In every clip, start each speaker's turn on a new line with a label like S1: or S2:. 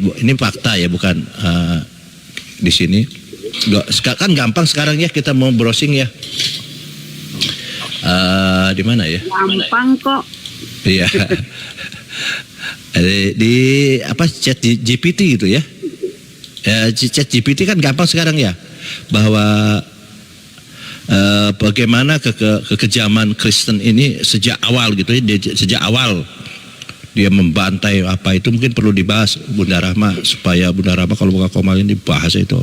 S1: ini fakta ya, bukan di sini. Kan gampang sekarang ya kita mau browsing ya. Di mana ya?
S2: Gampang kok.
S1: Iya. Di apa, chat GPT gitu ya. Chat GPT kan gampang sekarang ya, bahwa bagaimana kekejaman Kristen ini sejak awal gitu ya. Sejak awal dia membantai apa itu, mungkin perlu dibahas Bunda Rahma, supaya Bunda Rahma kalau buka Komal ini bahas itu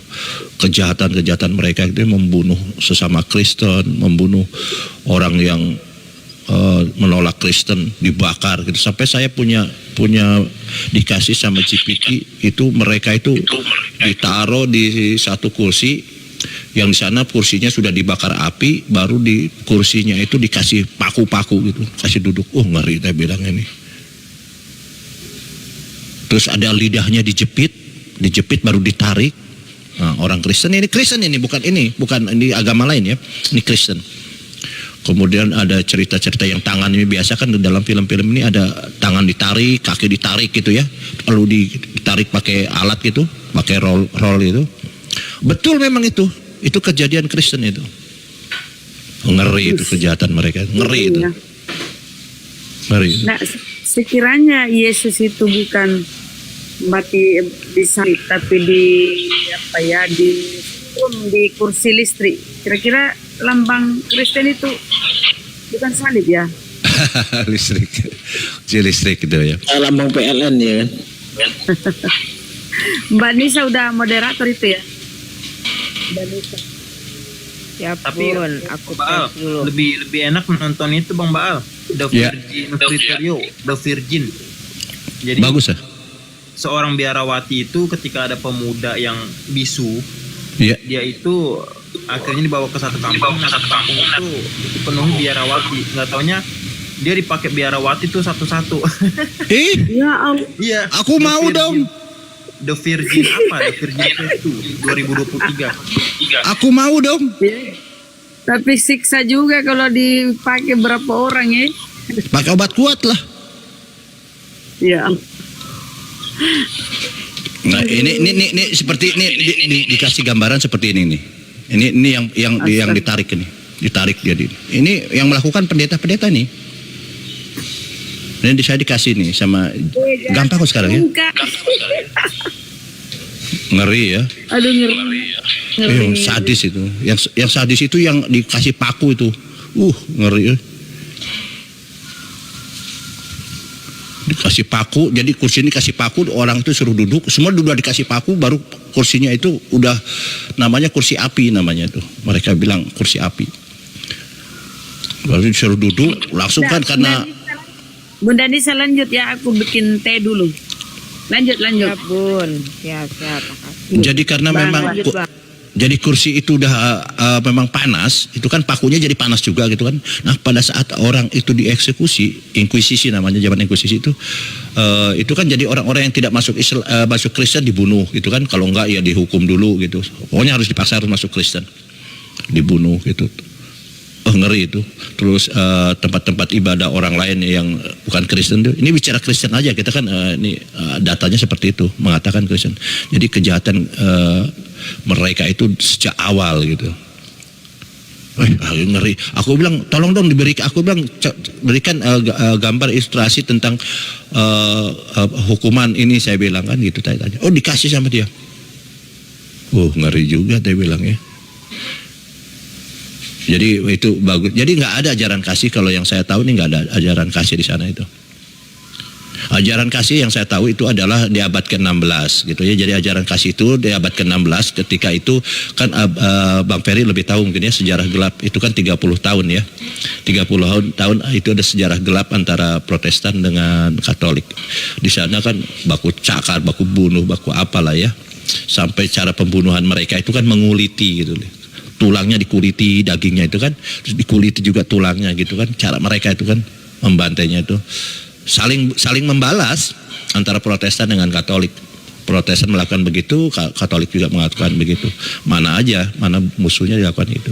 S1: kejahatan mereka itu, membunuh sesama Kristen, membunuh orang yang menolak Kristen, dibakar gitu. Sampai saya punya dikasih sama GPT itu, mereka itu ditaruh di satu kursi yang di sana kursinya sudah dibakar api, baru di kursinya itu dikasih paku-paku gitu, kasih duduk. Ngeri, saya bilang ini. Terus ada lidahnya dijepit baru ditarik. Nah, orang Kristen ini bukan ini agama lain ya, ini Kristen. Kemudian ada cerita-cerita yang tangan ini, biasa kan dalam film-film ini ada tangan ditarik, kaki ditarik gitu ya, lalu ditarik pakai alat gitu, pakai roll itu. Betul, memang itu kejadian Kristen itu. Ngeri itu kejahatan mereka, ngeri itu. Ngeri.
S2: Nah, sekiranya Yesus itu bukan mati disalib, tapi di kursi listrik, kira-kira lambang Kristen itu bukan salib ya?
S1: listrik itu ya.
S3: Lambang PLN ya kan.
S2: Mbak Nisa udah moderator itu ya? Mbak Nisa.
S4: Ya
S5: Tapi
S4: pun, aku
S5: Baal,
S4: dulu.
S5: lebih enak menonton itu Bang Baal, The Virgin. Jadi
S1: Bagus ya?
S5: seorang biarawati itu ketika ada pemuda yang bisu,
S1: Iya.
S5: dia itu akhirnya dibawa ke satu kampung, itu penuh biarawati. Nggak taunya dia dipakai biarawati tuh satu-satu.
S2: Ya Allah.
S5: Iya.
S1: Aku mau dong.
S5: The Virgin apa? The Virgin itu 2023.
S1: Aku mau dong.
S2: Tapi siksa juga kalau dipakai berapa orang ya?
S1: Pakai obat kuat lah.
S2: Ya.
S1: Nah, ini seperti ini dikasih gambaran seperti ini nih. Ini yang ditarik ini. Ditarik dia. Ini yang melakukan pendeta-pendeta nih. Ini saya dikasih nih sama, gampang kok sekarang ya. Ngeri ya.
S2: Aduh, ngeri.
S1: Sadis itu. Yang sadis itu yang dikasih paku itu. Ngeri ya. Dikasih paku, jadi kursi ini kasih paku, orang itu suruh duduk, semua duduk dikasih paku, baru kursinya itu udah namanya kursi api namanya itu. Mereka bilang kursi api. Baru disuruh duduk, langsung kan karena
S2: Bunda Nisa lanjut ya, aku bikin teh dulu. Lanjut.
S4: Ya bun, siap.
S1: jadi karena memang
S2: lanjut, Bang.
S1: jadi kursi itu udah memang panas, itu kan pakunya jadi panas juga gitu kan. Nah, pada saat orang itu dieksekusi, inkuisisi namanya, zaman inkuisisi itu kan jadi orang-orang yang tidak masuk Kristen dibunuh gitu kan. Kalau enggak ya dihukum dulu gitu. Pokoknya harus dipaksa harus masuk Kristen, dibunuh gitu. Ngeri itu. Terus tempat-tempat ibadah orang lain yang bukan Kristen itu, ini bicara Kristen aja kita kan, ini datanya seperti itu mengatakan Kristen. Jadi kejahatan mereka itu sejak awal gitu. Ngeri. Aku bilang tolong dong berikan gambar ilustrasi tentang hukuman ini, saya bilang kan gitu tanya. Dikasih sama dia. Ngeri juga dia bilang ya. Jadi itu bagus. Jadi nggak ada ajaran kasih, kalau yang saya tahu nih nggak ada ajaran kasih di sana itu. Ajaran kasih yang saya tahu itu adalah di abad ke-16 gitu ya. Jadi ajaran kasih itu di abad ke-16, ketika itu kan Bang Ferry lebih tahu mungkin ya, sejarah gelap itu kan 30 tahun ya. 30 tahun itu ada sejarah gelap antara Protestan dengan Katolik. Di sana kan baku cakar, baku bunuh, baku apalah ya. Sampai cara pembunuhan mereka itu kan menguliti gitu. Tulangnya dikuliti, dagingnya itu kan, terus dikuliti juga tulangnya gitu kan. Cara mereka itu kan membantainya itu saling membalas antara Protestan dengan Katolik. Protestan melakukan begitu, Katolik juga melakukan begitu. Mana musuhnya dilakukan itu.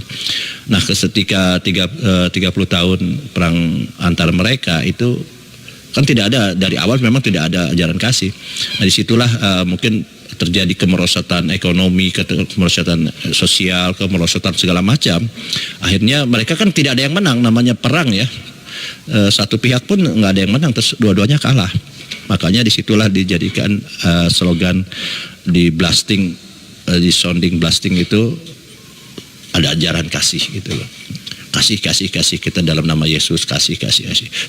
S1: Nah, ketika 30 tahun perang antara mereka itu Kan tidak ada, dari awal memang tidak ada ajaran kasih. Nah disitulah mungkin terjadi kemerosotan ekonomi, kemerosotan sosial, kemerosotan segala macam. Akhirnya mereka kan tidak ada yang menang, namanya perang ya. Satu pihak pun nggak ada yang menang, terus dua-duanya kalah. Makanya disitulah dijadikan slogan di blasting, di sounding blasting itu ada ajaran kasih gitu loh. Kasih kita dalam nama Yesus, kasih.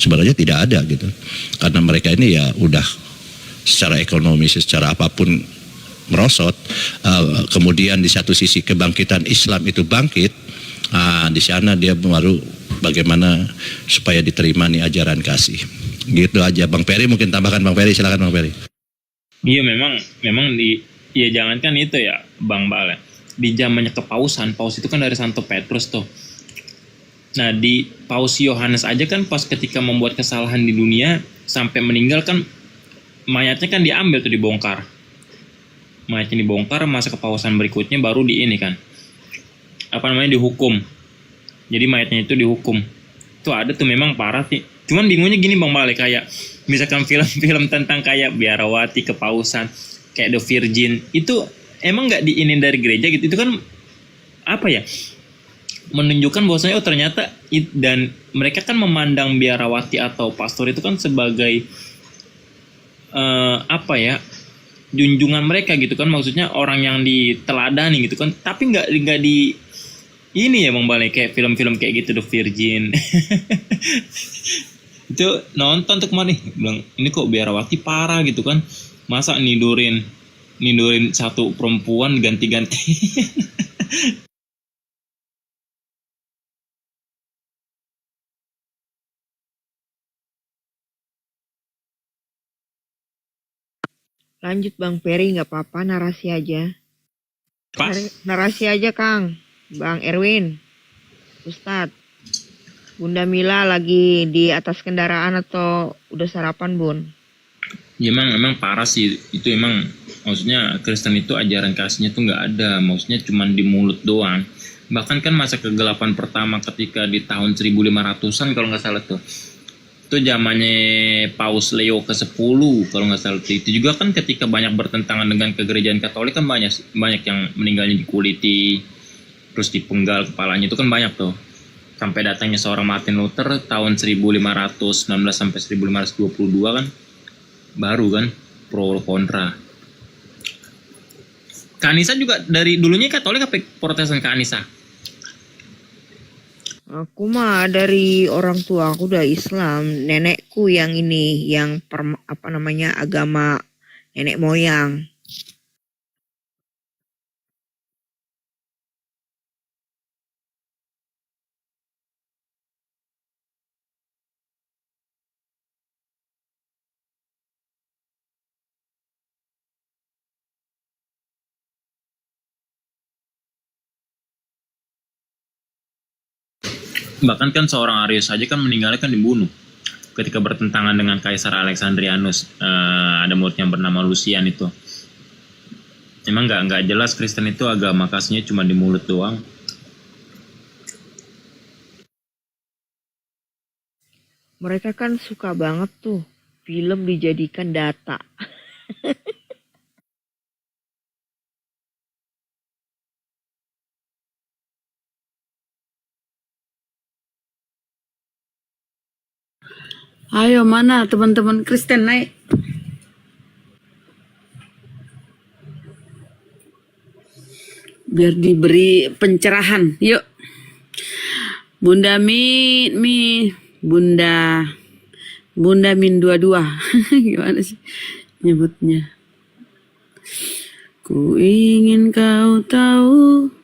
S1: Sebenarnya tidak ada gitu. Karena mereka ini ya udah secara ekonomi, secara apapun merosot. Kemudian di satu sisi kebangkitan Islam itu bangkit. Di sana dia baru bagaimana supaya diterima nih ajaran kasih. Gitu aja. Bang Peri mungkin tambahkan, Bang Peri, silakan Bang Peri.
S5: Iya, memang ya jangankan itu ya Bang Bale. Di zamannya kepausan, paus itu kan dari Santo Petrus tuh. Nah di Paus Yohanes aja kan pas ketika membuat kesalahan di dunia sampai meninggal kan mayatnya kan diambil tuh, dibongkar. Mayatnya dibongkar, masa kepausan berikutnya baru di ini kan dihukum. Jadi mayatnya itu dihukum. Itu ada tuh, memang parah sih. Cuman bingungnya gini Bang Bale, kayak misalkan film-film tentang kayak biarawati, kepausan, kayak The Virgin, itu emang nggak diinin dari gereja gitu. Itu kan apa ya, menunjukkan bahwasanya ternyata dan mereka kan memandang biarawati atau pastor itu kan sebagai junjungan mereka gitu kan, maksudnya orang yang diteladani gitu kan. Tapi nggak di ini ya Bang Bale, kayak film-film kayak gitu, The Virgin. Itu nonton tuh kemarin, bilang ini kok biarawati parah gitu kan, masa nidurin satu perempuan ganti-ganti.
S4: Lanjut Bang Peri, nggak apa-apa, narasi aja.
S5: Pas.
S4: Narasi aja Kang. Bang Erwin, Ustadz, Bunda Mila lagi di atas kendaraan atau udah sarapan Bun?
S5: Ya emang parah sih itu. Emang maksudnya Kristen itu ajaran kasihnya tuh nggak ada, maksudnya cuma di mulut doang. Bahkan kan masa kegelapan pertama ketika di tahun 1500-an kalau nggak salah tuh, itu zamannya Paus Leo ke-10 kalau nggak salah. Itu juga kan ketika banyak bertentangan dengan kegerejaan Katolik kan banyak yang meninggalnya dikuliti, terus dipenggal kepalanya, itu kan banyak tuh. Sampai datangnya seorang Martin Luther tahun 1519 sampai 1522 kan, baru kan pro kontra. Kanisa juga dari dulunya Katolik apa Protestan Kanisa?
S4: Aku mah dari orang tua aku udah Islam, nenekku yang ini, yang agama nenek moyang.
S5: Bahkan kan seorang Arius saja kan meninggalnya kan dibunuh ketika bertentangan dengan Kaisar Alexandrianus. Ada murid yang bernama Lucian itu. Emang nggak jelas Kristen itu agama kasihnya cuma di mulut doang.
S4: Mereka kan suka banget tuh film dijadikan data.
S2: Ayo mana teman-teman Kristen naik. Biar diberi pencerahan. Yuk. Bunda Bunda Min 22. Gimana sih nyebutnya? Ku ingin kau tahu.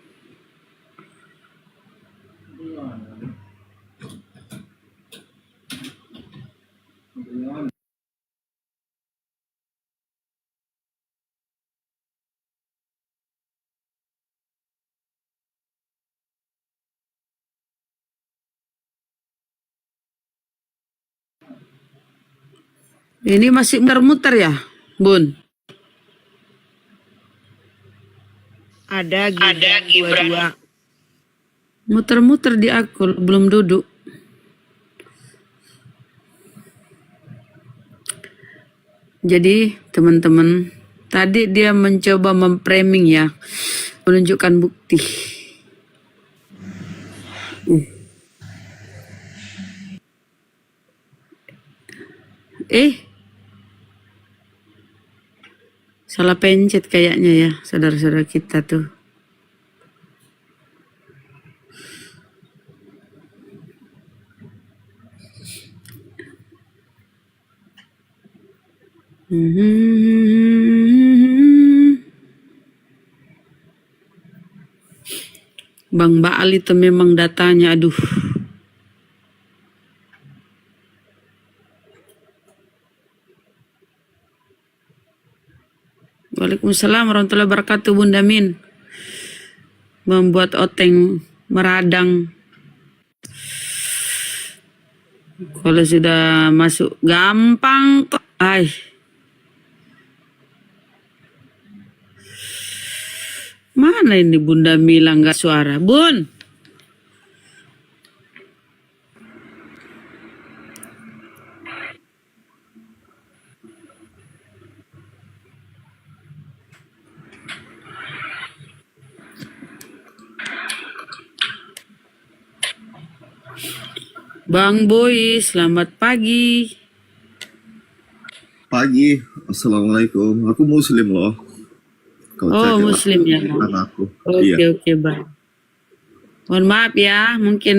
S2: Ini masih muter-muter ya, Bun?
S4: Ada Gibran 22.
S2: Muter-muter di aku, belum duduk. Jadi teman-teman, tadi dia mencoba memframing ya, menunjukkan bukti. Salah pencet kayaknya ya, saudara-saudara kita tuh. Bang Baal itu memang datanya, aduh. Waalaikumsalam warahmatullahi wabarakatuh, Bunda Min. Membuat oteng meradang. Kalau sudah masuk gampang kok. Mana ini Bunda Mila nggak suara? Bun. Bang Boy, selamat pagi.
S3: Pagi, assalamualaikum. Aku muslim loh.
S2: Oh, muslim ya.
S3: Aku.
S2: Oke, Bang. Mohon maaf ya, mungkin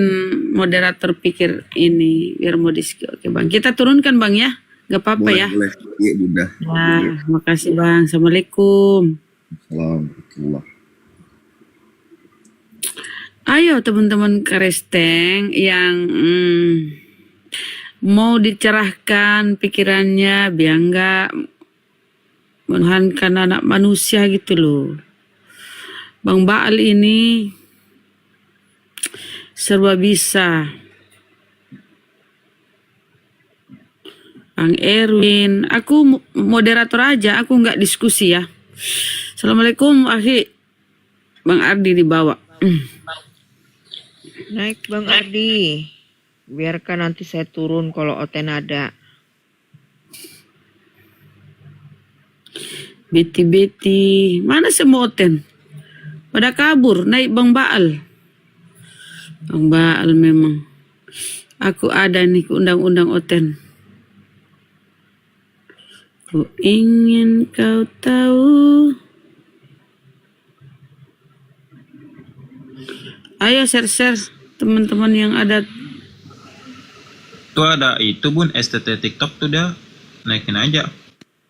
S2: moderator pikir ini biar modis. Oke, Bang. Kita turunkan, Bang ya. Gak apa-apa ya.
S3: Boleh. Iya, Bunda.
S2: Ya, makasih Bang. Assalamualaikum.
S3: Assalamualaikum.
S2: Ayo teman-teman Kristen yang mau dicerahkan pikirannya biar enggak menuhankan anak manusia gitu loh. Bang Baal ini serba bisa. Bang Erwin, aku moderator aja, aku nggak diskusi ya. Assalamualaikum, akhi. Bang Ardi dibawa.
S4: Naik Bang Ardi. Biarkan nanti saya turun kalau Oten ada.
S2: Beti-beti, mana semua Oten? Pada kabur, naik Bang Baal. Bang Baal memang. Aku ada nih undang-undang Oten. Ku ingin kau tahu. Ayo share-share teman-teman yang ada.
S5: Tuh ada itu Bun, STT TikTok tuh dah naikin aja.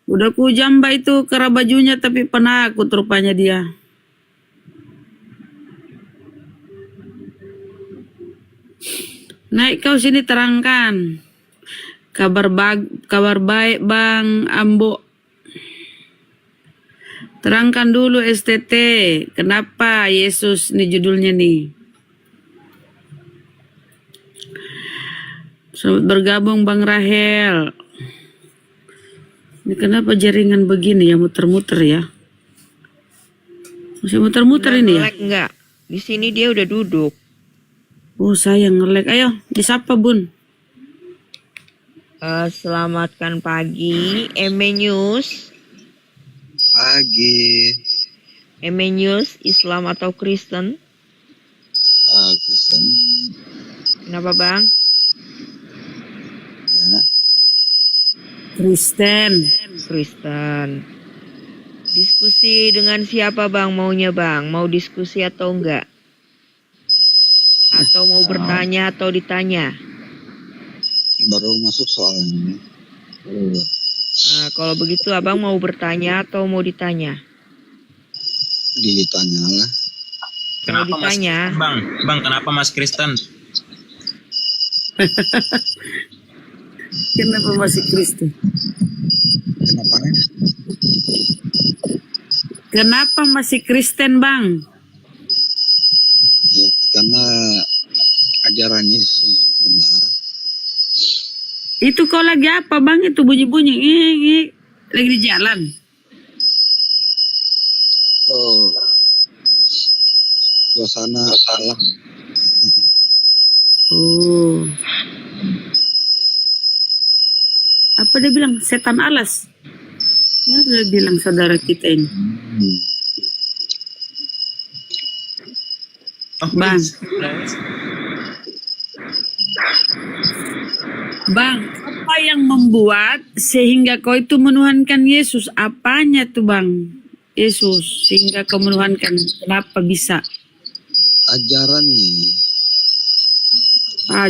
S2: Udah ku jamba itu kera bajunya tapi penakut rupanya dia. Naik kau sini terangkan. Kabar baik Bang Ambo. Terangkan dulu STT. Kenapa Yesus nih judulnya nih. Selamat bergabung Bang Rahel. Ini kenapa jaringan begini ya, muter-muter ya? Masih muter-muter ini ya?
S4: Nge-lag enggak? Di sini dia udah duduk.
S2: Oh saya nge-lag. Ayo disapa Bun.
S4: Selamatkan pagi, Eme News.
S3: Pagi.
S4: Eme News, Islam atau Kristen?
S3: Kristen.
S4: Kenapa Bang?
S3: Ya.
S2: Kristen.
S4: Kristen. Diskusi dengan siapa Bang maunya Bang? Mau diskusi atau enggak? Atau mau bertanya atau ditanya?
S3: Baru masuk soalnya.
S4: Nah, kalau begitu Abang mau bertanya atau mau ditanya?
S3: Ditanya lah.
S5: Kenapa
S4: Kalau
S5: Mas
S4: ditanya,
S5: Bang, kenapa Mas Kristen?
S2: Kenapa masih Kristen?
S3: Kenapa?
S2: Kenapa masih Kristen Bang?
S3: Ya, karena ajaran Yesus benar.
S2: Itu kau lagi apa Bang? Itu bunyi-bunyi. Lagi di jalan.
S3: Oh, suasana alam.
S2: Oh. Apa dia bilang? Setan alas. Ya, udah bilang saudara kita ini.
S3: Hmm.
S5: Oh,
S2: Bang. Bang, apa yang membuat sehingga kau itu menuhankan Yesus? Apanya tuh Bang? Yesus sehingga kau menuhankan. Kenapa bisa?
S3: Ajarannya.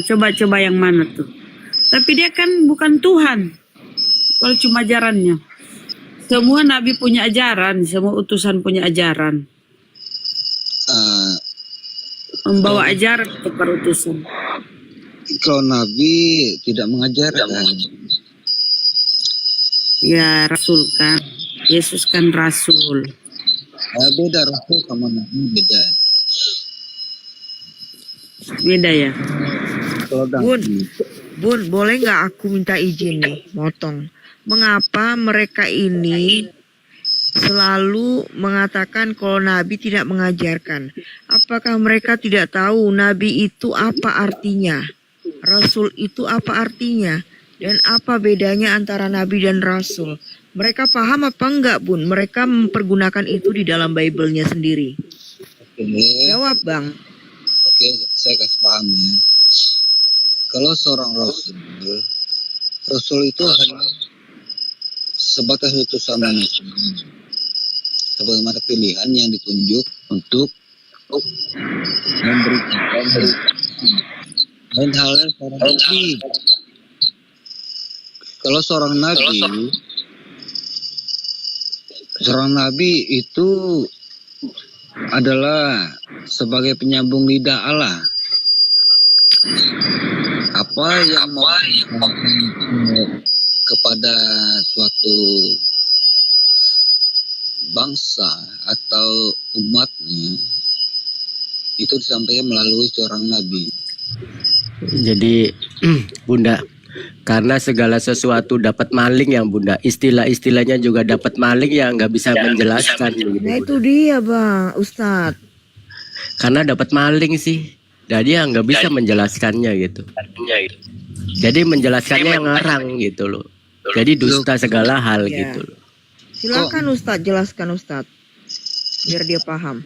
S2: Coba-coba yang mana tuh? Tapi dia kan bukan Tuhan. Kalau cuma ajarannya. Semua nabi punya ajaran, semua utusan punya ajaran.
S3: Ah,
S2: Membawa ajaran untuk para utusan.
S3: kalau Nabi tidak mengajarkan.
S2: Ya, Rasul kan. Yesus kan Rasul.
S3: Beda Rasul sama Nabi beda.
S2: Beda ya.
S3: Kalau
S4: Bun,
S3: Nabi
S4: Bun, boleh nggak aku minta izin nih, motong? Mengapa mereka ini selalu mengatakan kalau Nabi tidak mengajarkan? Apakah mereka tidak tahu Nabi itu apa artinya? Rasul itu apa artinya? Dan apa bedanya antara Nabi dan Rasul? Mereka paham apa enggak, Bun? Mereka mempergunakan itu di dalam Bible-nya sendiri. Jawab, Bang.
S3: Oke, saya kasih paham ya. Kalau seorang Rasul itu hanya sebatas utusan manusia, sebagaimana pilihan yang ditunjuk untuk memberikan dan halnya seorang nabi. Kalau seorang nabi itu adalah sebagai penyambung lidah Allah. Apa yang mau kepada suatu bangsa atau umatnya itu disampaikan melalui seorang nabi.
S6: Jadi Bunda, karena segala sesuatu dapat maling yang Bunda, istilah-istilahnya juga dapat maling yang nggak bisa menjelaskan gitu,
S4: Nah
S6: Bunda.
S4: itu dia, Bang, Ustadz.
S6: Karena dapat maling sih, jadi yang nggak bisa menjelaskannya gitu. Jadi menjelaskannya yang ngarang gitu loh. Jadi dusta segala hal
S4: Ya.
S6: gitu loh.
S4: Silakan Ustadz, jelaskan Ustadz, biar dia paham.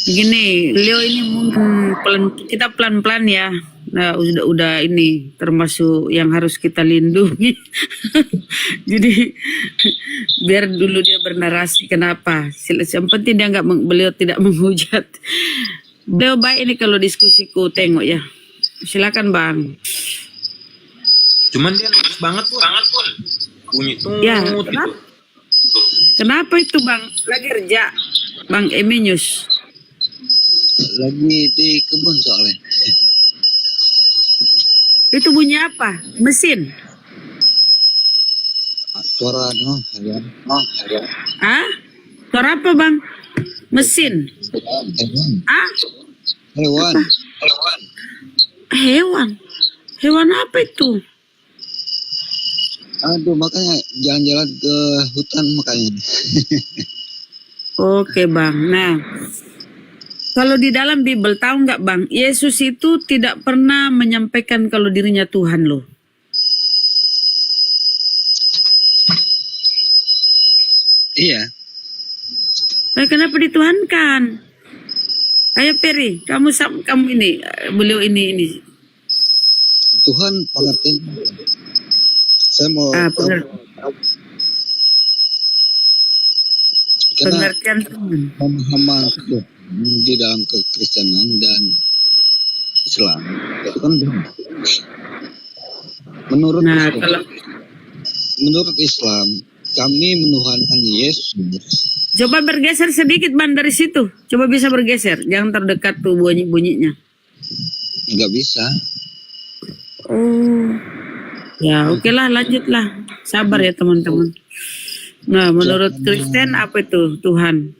S2: Begini, beliau ini mungkin kita pelan-pelan ya. Nah, udah ini termasuk yang harus kita lindungi. Jadi biar dulu dia bernarasi kenapa. Yang penting dia beliau tidak menghujat. Beliau baik ini kalau diskusiku tengok ya. Silakan Bang.
S5: Cuman dia nangis banget pun. Bunyi
S2: Ya,
S5: tungut gitu.
S2: Kenapa itu Bang? Lagi kerja Bang Eminius.
S3: Lagi di kebun soalnya.
S2: Itu bunyi apa? Mesin?
S3: Suara harian.
S2: Ah? Suara apa Bang? Mesin?
S3: Hewan.
S2: Ah?
S3: Hewan.
S2: Hewan? Hewan apa itu?
S3: Aduh, makanya jalan-jalan ke hutan makanya.
S2: Oke Bang. Nah, kalau di dalam Bible tahu nggak Bang, Yesus itu tidak pernah menyampaikan kalau dirinya Tuhan loh.
S3: Iya.
S2: Kenapa dituhankan? Ayo Peri, kamu ini, beliau ini.
S3: Tuhan pengertian. Saya mau
S2: Benar.
S3: karena
S2: Pengertian Tuhan.
S3: pemahaman Tuhan di dalam kekristenan dan Islam itu kan beda.
S2: Nah, kalau
S3: Menurut Islam kami menuhankan Yesus.
S2: coba bergeser sedikit Bang dari situ. Coba bisa bergeser, jangan terdekat tuh bunyinya.
S3: Nggak bisa.
S2: Oh. Ya, oke lah, lanjutlah. Sabar ya teman-teman. Nah, menurut Kristen apa itu Tuhan?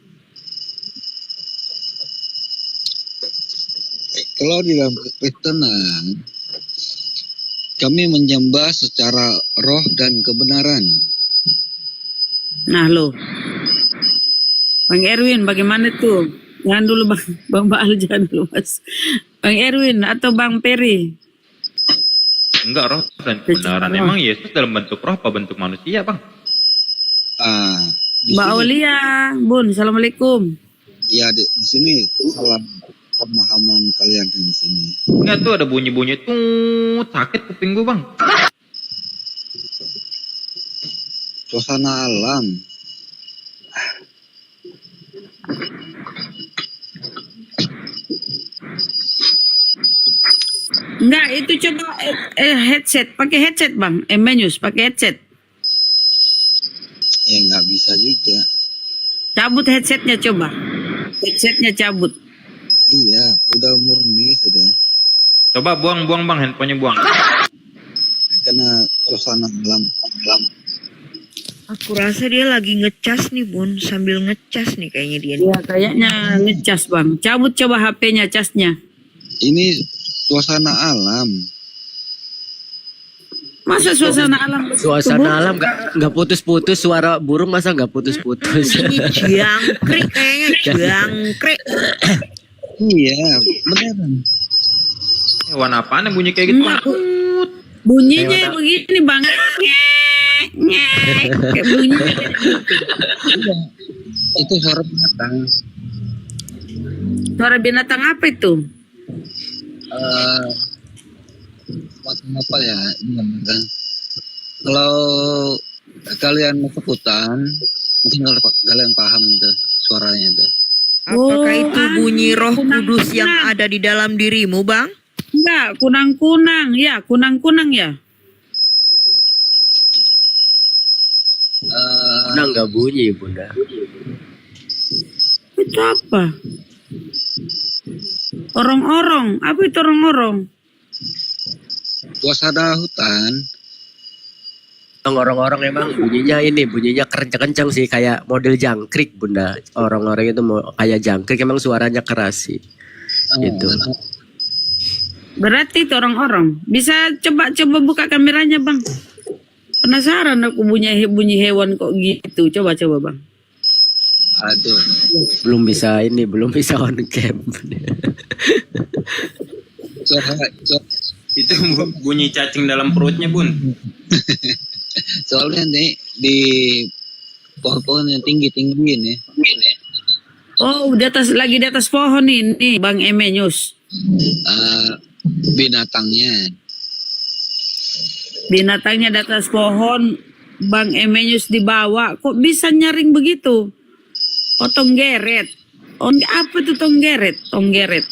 S3: Kalau di dalam kekristenan kami menyembah secara roh dan kebenaran.
S2: Nah, lo. Bang Erwin, bagaimana tuh? Jangan dulu Bang Baal, jangan dulu Mas. Bang Erwin atau Bang Peri?
S5: Enggak, roh dan kebenaran. Emang Yesus dalam bentuk roh apa bentuk manusia, Bang?
S3: Ah, di
S2: Mbak
S3: sini
S2: Aulia, Bun, Assalamualaikum.
S3: ya di sini salah pemahaman kalian di sini.
S7: Enggak tuh ada bunyi-bunyi tuh sakit kuping gue bang.
S3: Suasana alam.
S2: Enggak, itu coba headset, pakai headset Bang. Emenius, pakai headset.
S3: Ya nggak bisa juga.
S2: Cabut headsetnya coba. Headsetnya cabut.
S3: Iya, udah murni sudah.
S7: Coba buang bang, handphonenya buang.
S3: Karena suasana alam.
S4: Aku rasa dia lagi ngecas nih Bun, sambil ngecas nih kayaknya dia nih.
S2: Ya, kayaknya ngecas Bang. Cabut coba HP-nya, casnya.
S3: Ini suasana alam.
S2: Masa suasana alam begitu, Bun?
S6: Suasana alam nggak putus-putus, suara burung masa nggak putus-putus.
S4: Ini jangkrik kayaknya, jangkrik.
S3: Iya, beneran.
S7: Hewan apaan yang bunyi kayak gitu bang?
S2: Bunyinya begini Bang. Kayak bunyinya.
S3: Itu suara binatang.
S2: Suara binatang apa itu?
S3: Macam apa ya? Ini kan. Kalau kalian mau ke hutan, mungkin kalian paham itu suaranya itu.
S4: Apakah itu bunyi roh
S2: kunang-kunang.
S4: kudus yang ada di dalam dirimu Bang?
S2: Enggak, kunang-kunang. Ya, kunang-kunang ya.
S6: Bunda nggak bunyi bunda.
S2: Itu apa? Orong-orong. Apa itu orong-orong?
S3: Suasana hutan.
S6: Orang-orang emang bunyinya kencang-kencang sih, kayak model jangkrik bunda. Orang-orang itu mau kayak jangkrik, emang suaranya keras sih. Gitu.
S2: Berarti itu orang-orang. Bisa coba buka kameranya Bang. Penasaran aku bunyi hewan kok gitu. Coba Bang.
S3: Aduh.
S6: Belum bisa on cam.
S7: Itu bunyi cacing dalam perutnya bun.
S3: Soalnya nih di pohon-pohon yang tinggi-tinggi ini.
S2: Oh, di atas pohon ini Bang Emenius. Binatangnya di atas pohon, Bang Emenius di bawah. Kok bisa nyaring begitu? Oh, tonggeret. Oh, apa itu tonggeret?
S3: Tonggeret.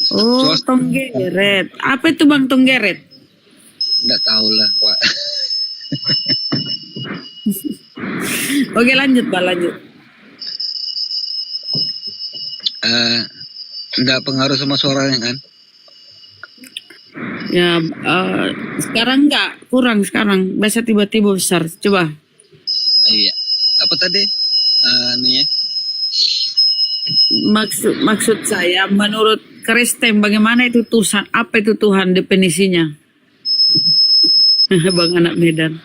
S2: Oh, tonggeret. Apa itu Bang tonggeret?
S3: Nggak tahu lah, Pak.
S2: Oke, lanjut.
S3: Nggak pengaruh sama suaranya kan?
S2: Ya, sekarang enggak, kurang sekarang. Biasa tiba-tiba besar. Coba.
S3: Iya. Apa tadi? Nih ya.
S2: Maksud saya, menurut Kristen, bagaimana itu Tuhan? Apa itu Tuhan definisinya? Bang anak Medan.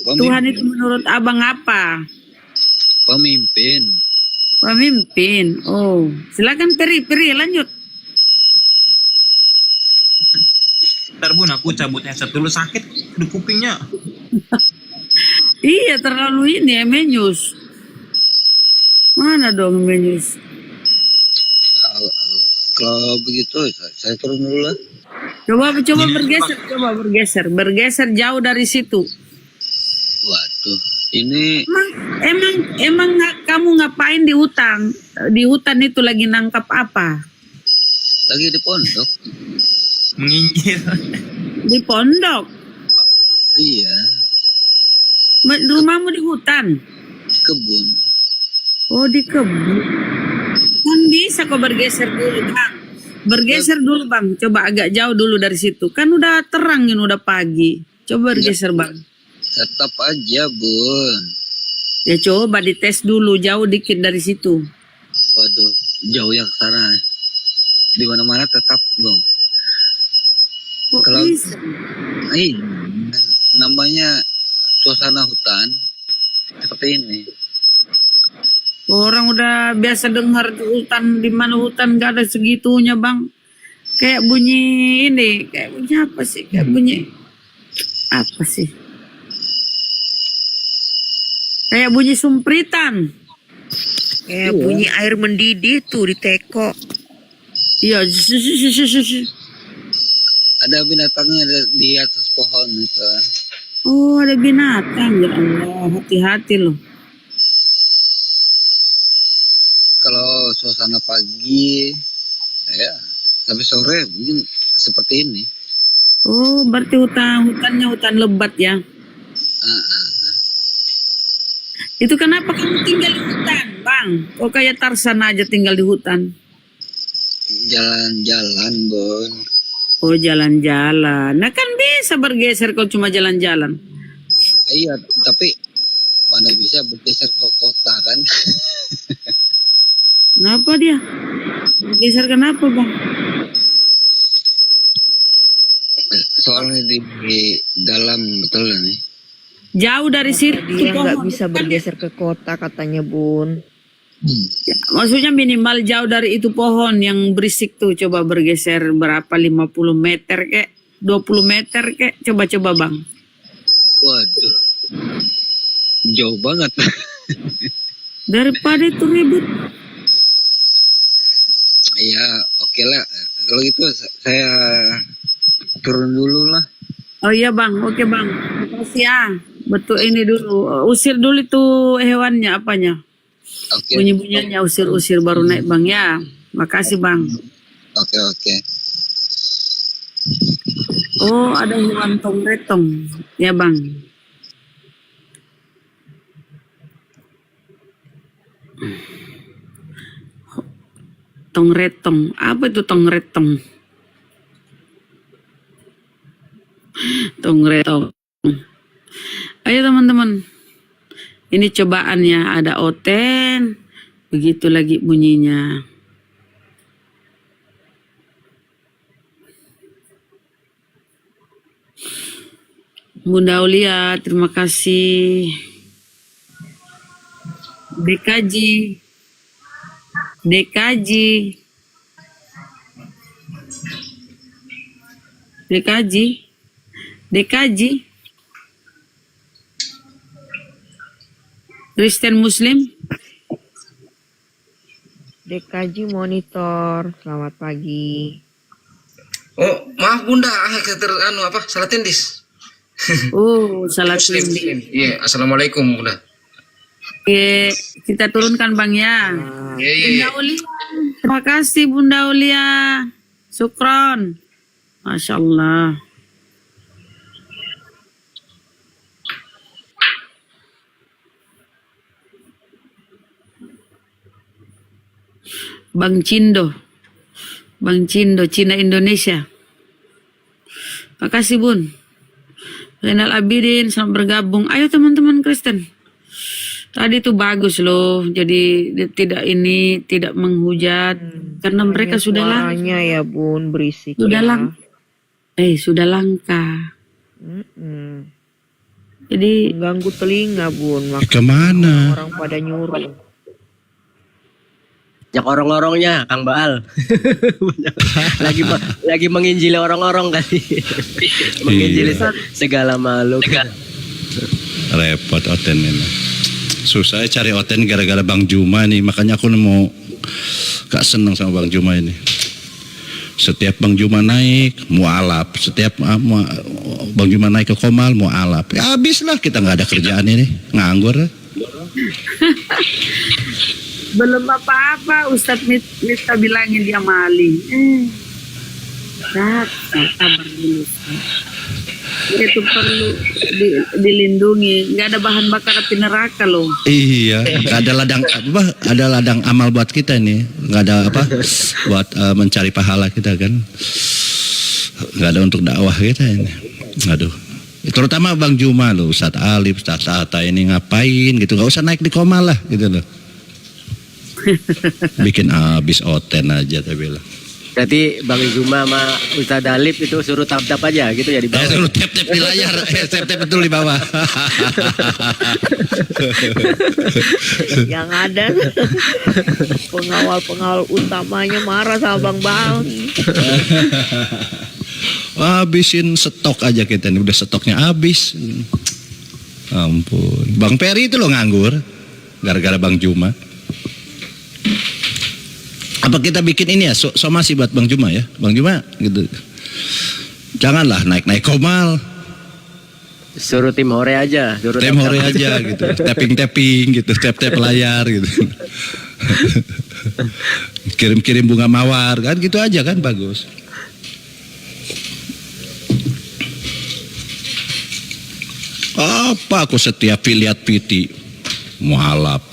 S2: Tuhan itu menurut abang apa?
S3: Pemimpin.
S2: Oh, silakan Peri lanjut.
S7: Ntar bun aku cabut headset dulu, sakit di kupingnya.
S2: Iya, terlalu ini Emenius. Mana dong Emenius?
S3: Kalau begitu saya turun dulu lah.
S2: Coba bergeser jauh dari situ.
S3: Waduh, ini
S2: Emang kamu ngapain di hutan? Di hutan itu lagi nangkap apa?
S3: lagi di pondok.
S7: Menginjil.
S2: Di pondok.
S3: Iya,
S2: Rumahmu di hutan.
S3: kebun.
S2: Oh, di kebun. Kan bisa kok bergeser dulu Bang. Bergeser dulu Bang. Coba agak jauh dulu dari situ. Kan udah terang ini, udah pagi. Coba bergeser Bang.
S3: Tetap aja, Bun.
S2: Ya coba dites dulu jauh dikit dari situ.
S3: Waduh, jauh yang ke sana. Di mana-mana tetap, Bang.
S2: Kok
S3: Kalau-
S2: bisa?
S3: Namanya suasana hutan seperti ini.
S2: Orang udah biasa dengar di hutan, di mana hutan gak ada segitunya Bang. Kayak bunyi ini, kayak bunyi apa sih? Kayak bunyi Apa sih? Kayak bunyi sumpritan.
S4: Kayak bunyi air mendidih tuh di teko.
S2: Iya.
S3: Ada binatangnya di atas pohon itu.
S2: Oh, ada binatang. Ya Allah, hati-hati loh.
S3: Kalau suasana pagi, ya sampai sore mungkin seperti ini.
S2: Oh, berarti hutannya hutan lebat ya.
S3: Ah, ah.
S2: Itu kenapa kamu tinggal di hutan, Bang? Kok kayak Tarsan aja tinggal di hutan?
S3: Jalan-jalan, Bon.
S2: Oh, jalan-jalan. Nah kan bisa bergeser kalau cuma jalan-jalan.
S3: Iya, tapi mana bisa bergeser ke kota kan?
S2: Kenapa dia? Bergeser kenapa, Bang?
S3: Soalnya di dalam betul nih.
S2: Jauh dari situ.
S4: Dia nggak
S2: pohon.
S4: bisa bergeser ke kota katanya Bun.
S2: Ya, maksudnya minimal jauh dari itu pohon yang berisik tuh. Coba bergeser berapa? 50 meter kek? 20 meter kek? Coba-coba, Bang.
S3: Waduh, jauh banget.
S2: Daripada itu ribut.
S3: Iya, oke lah. Kalau gitu saya turun dulu lah.
S2: Oh iya, Bang. Oke, Bang. Makasih ya. Betul ini dulu. Usir dulu itu hewannya apanya?
S3: Oke.
S2: Bunyi-bunyiannya usir-usir baru naik, Bang ya. Makasih, Bang.
S3: Oke, oke.
S2: Oh, ada hewan tongretong. Ya, Bang. Tongretong. Apa itu tongretong? Tongretong. Ayo teman-teman. Ini cobaannya. Ada oten. Begitu lagi bunyinya. Bunda Aulia, terima kasih. DKJ. DKJ. DKJ. DKJ. Kristen Muslim.
S4: DKJ Monitor, selamat pagi.
S8: Oh, maaf Bunda, salah tindis.
S2: Oh, salah
S8: Muslim.
S2: Muslim.
S8: Iya, assalamualaikum Bunda.
S2: Oke, kita turunkan Bang ya.
S8: Iya.
S2: Bunda Aulia. Terima kasih Bunda Aulia. Syukron. Masya Allah. Bang Cindo. Bang Cindo, Cina Indonesia. Makasih Bun. Zainal Abidin, selamat bergabung. Ayo teman-teman Kristen. Tadi itu bagus loh. Jadi tidak menghujat. Karena mereka sudah langka.
S4: Suaranya ya Bun, berisik
S2: Sudah
S4: ya.
S2: sudah langka. Jadi
S4: Ganggu telinga Bun, makanya
S1: Kemana?
S4: orang pada nyuruh.
S6: Banyak orang-orangnya, Kang Baal. lagi menginjili orang-orang kali. Menginjili segala makhluk.
S1: Repot oten ini. Susah cari oten gara-gara Bang Juma nih. Makanya aku mau gak seneng sama Bang Juma ini. Setiap Bang Juma naik mualaf. Setiap Bang Juma naik ke Komal mualaf. Ya habis lah, kita gak ada kerjaan ini. Nganggur.
S2: belum apa-apa Ustadz Miftah bilangin dia maling. Sabar dulu. Itu perlu dilindungi. Nggak ada bahan bakar api neraka loh.
S1: Iya, nggak ada ladang apa? Ada ladang amal buat kita nih. Nggak ada apa? Buat mencari pahala kita kan. Nggak ada untuk dakwah kita ini. Aduh. Terutama Bang Juma loh, Ustadz Alif, Ustadz Atta ini ngapain gitu? Nggak usah naik di Komal lah gitu loh. Bikin habis oten aja tapi bilang.
S6: Berarti Bang Zuma sama Ustadz Alif itu suruh tap-tap aja gitu ya di bawah.
S1: Suruh tap-tap di layar, tap-tap betul di bawah.
S4: Yang ada pengawal utamanya marah sama Bang Bang.
S1: Habisin stok aja kita nih, udah stoknya habis. Ampun. Bang Peri itu loh nganggur gara-gara Bang Juma. Apa kita bikin ini ya, somasi buat Bang Juma ya, Bang Juma gitu. Janganlah naik-naik komal.
S6: Suruh tim hore aja, suruh
S1: Tim hore aja gitu, tapping gitu, tap layar gitu. Kirim-kirim bunga mawar kan, gitu aja kan bagus. Apa aku setiap lihat piti mualaf.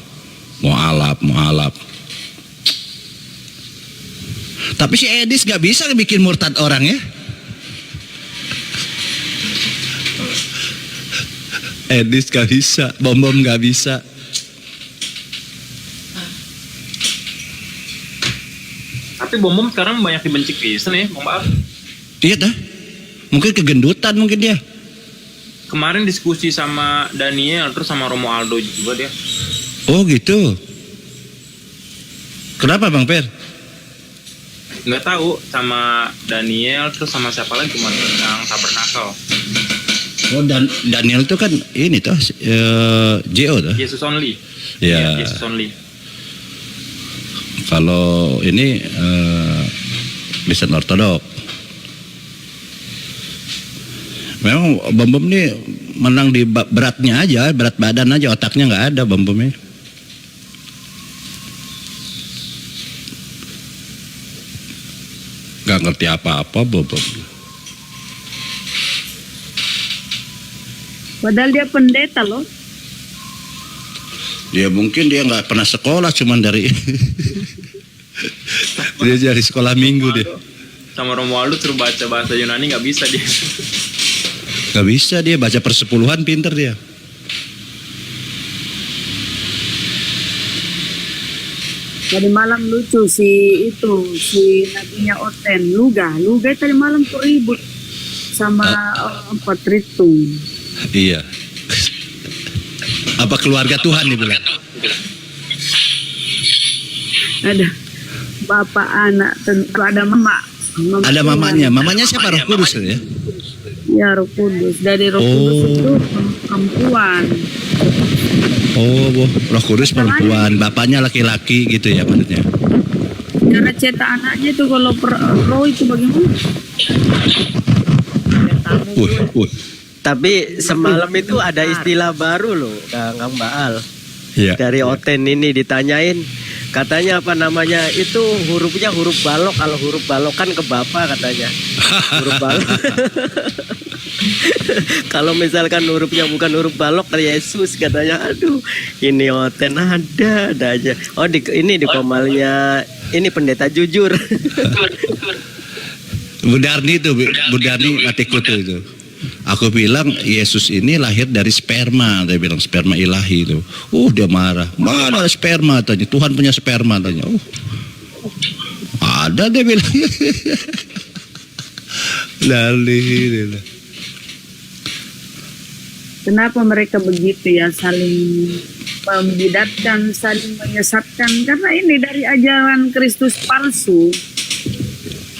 S1: Tapi si Edis gak bisa bikin murtad orang ya. Edis gak bisa, bom gak bisa.
S5: Tapi bom sekarang banyak dibenci Kristen ya, Bang Baal.
S1: Iya dah. Mungkin kegendutan mungkin dia.
S5: Kemarin diskusi sama Daniel terus sama Romualdo juga dia.
S1: Oh gitu. Kenapa Bang Per?
S5: Nggak tahu, sama Daniel terus sama siapa lagi cuma yang Tabernakel.
S1: Oh Daniel itu kan ini tuh JO tuh.
S5: Yesus only.
S1: Ya.
S5: Yesus only.
S1: Kalau ini Kristen Ortodok. Memang Bom nih menang di beratnya aja, berat badan aja, otaknya nggak ada Bomnya. Nggak ngerti apa-apa Bom.
S2: Padahal dia pendeta loh.
S1: Dia mungkin dia nggak pernah sekolah, cuman dari dia dari sekolah minggu dia.
S5: Sama Romualdo suruh baca bahasa Yunani nggak bisa dia.
S1: Nggak bisa dia baca persepuluhan, pinter dia.
S2: Tadi malam lucu si nabinya Oten, Luga tadi malam tuh ribut sama Patritung.
S1: Iya. Apa keluarga Tuhan nih bilang?
S2: Ada bapak anak, tentu ada mama.
S1: Ada mamanya siapa? Roh Kudus ya?
S2: Ya Roh Kudus, dari Roh Kudus itu perempuan.
S1: Oh, Roh Kudus perempuan, bapaknya laki-laki gitu ya maksudnya.
S2: Cara cetak anaknya itu kalau roh itu bagaimana?
S6: Tapi semalam itu ada istilah baru loh, Kang Baal.
S1: Iya.
S6: Dari Oten ini ditanyain, katanya apa namanya itu hurufnya huruf balok. Kalau huruf balok kan ke bapak katanya. Huruf balok. Kalau misalkan hurufnya bukan huruf balok ke Yesus katanya. Aduh, ini Oten ada aja. Oh ini di komalnya ini pendeta jujur.
S1: Bu Darni mati kutu itu. Aku bilang Yesus ini lahir dari sperma, dia bilang sperma ilahi itu. Dia marah. Mana ada sperma tanya? Tuhan punya sperma tanya. Ada dia bilang. Lalu.
S2: Kenapa mereka begitu ya, saling membidatkan, saling menyesatkan? Karena ini dari ajaran Kristus palsu.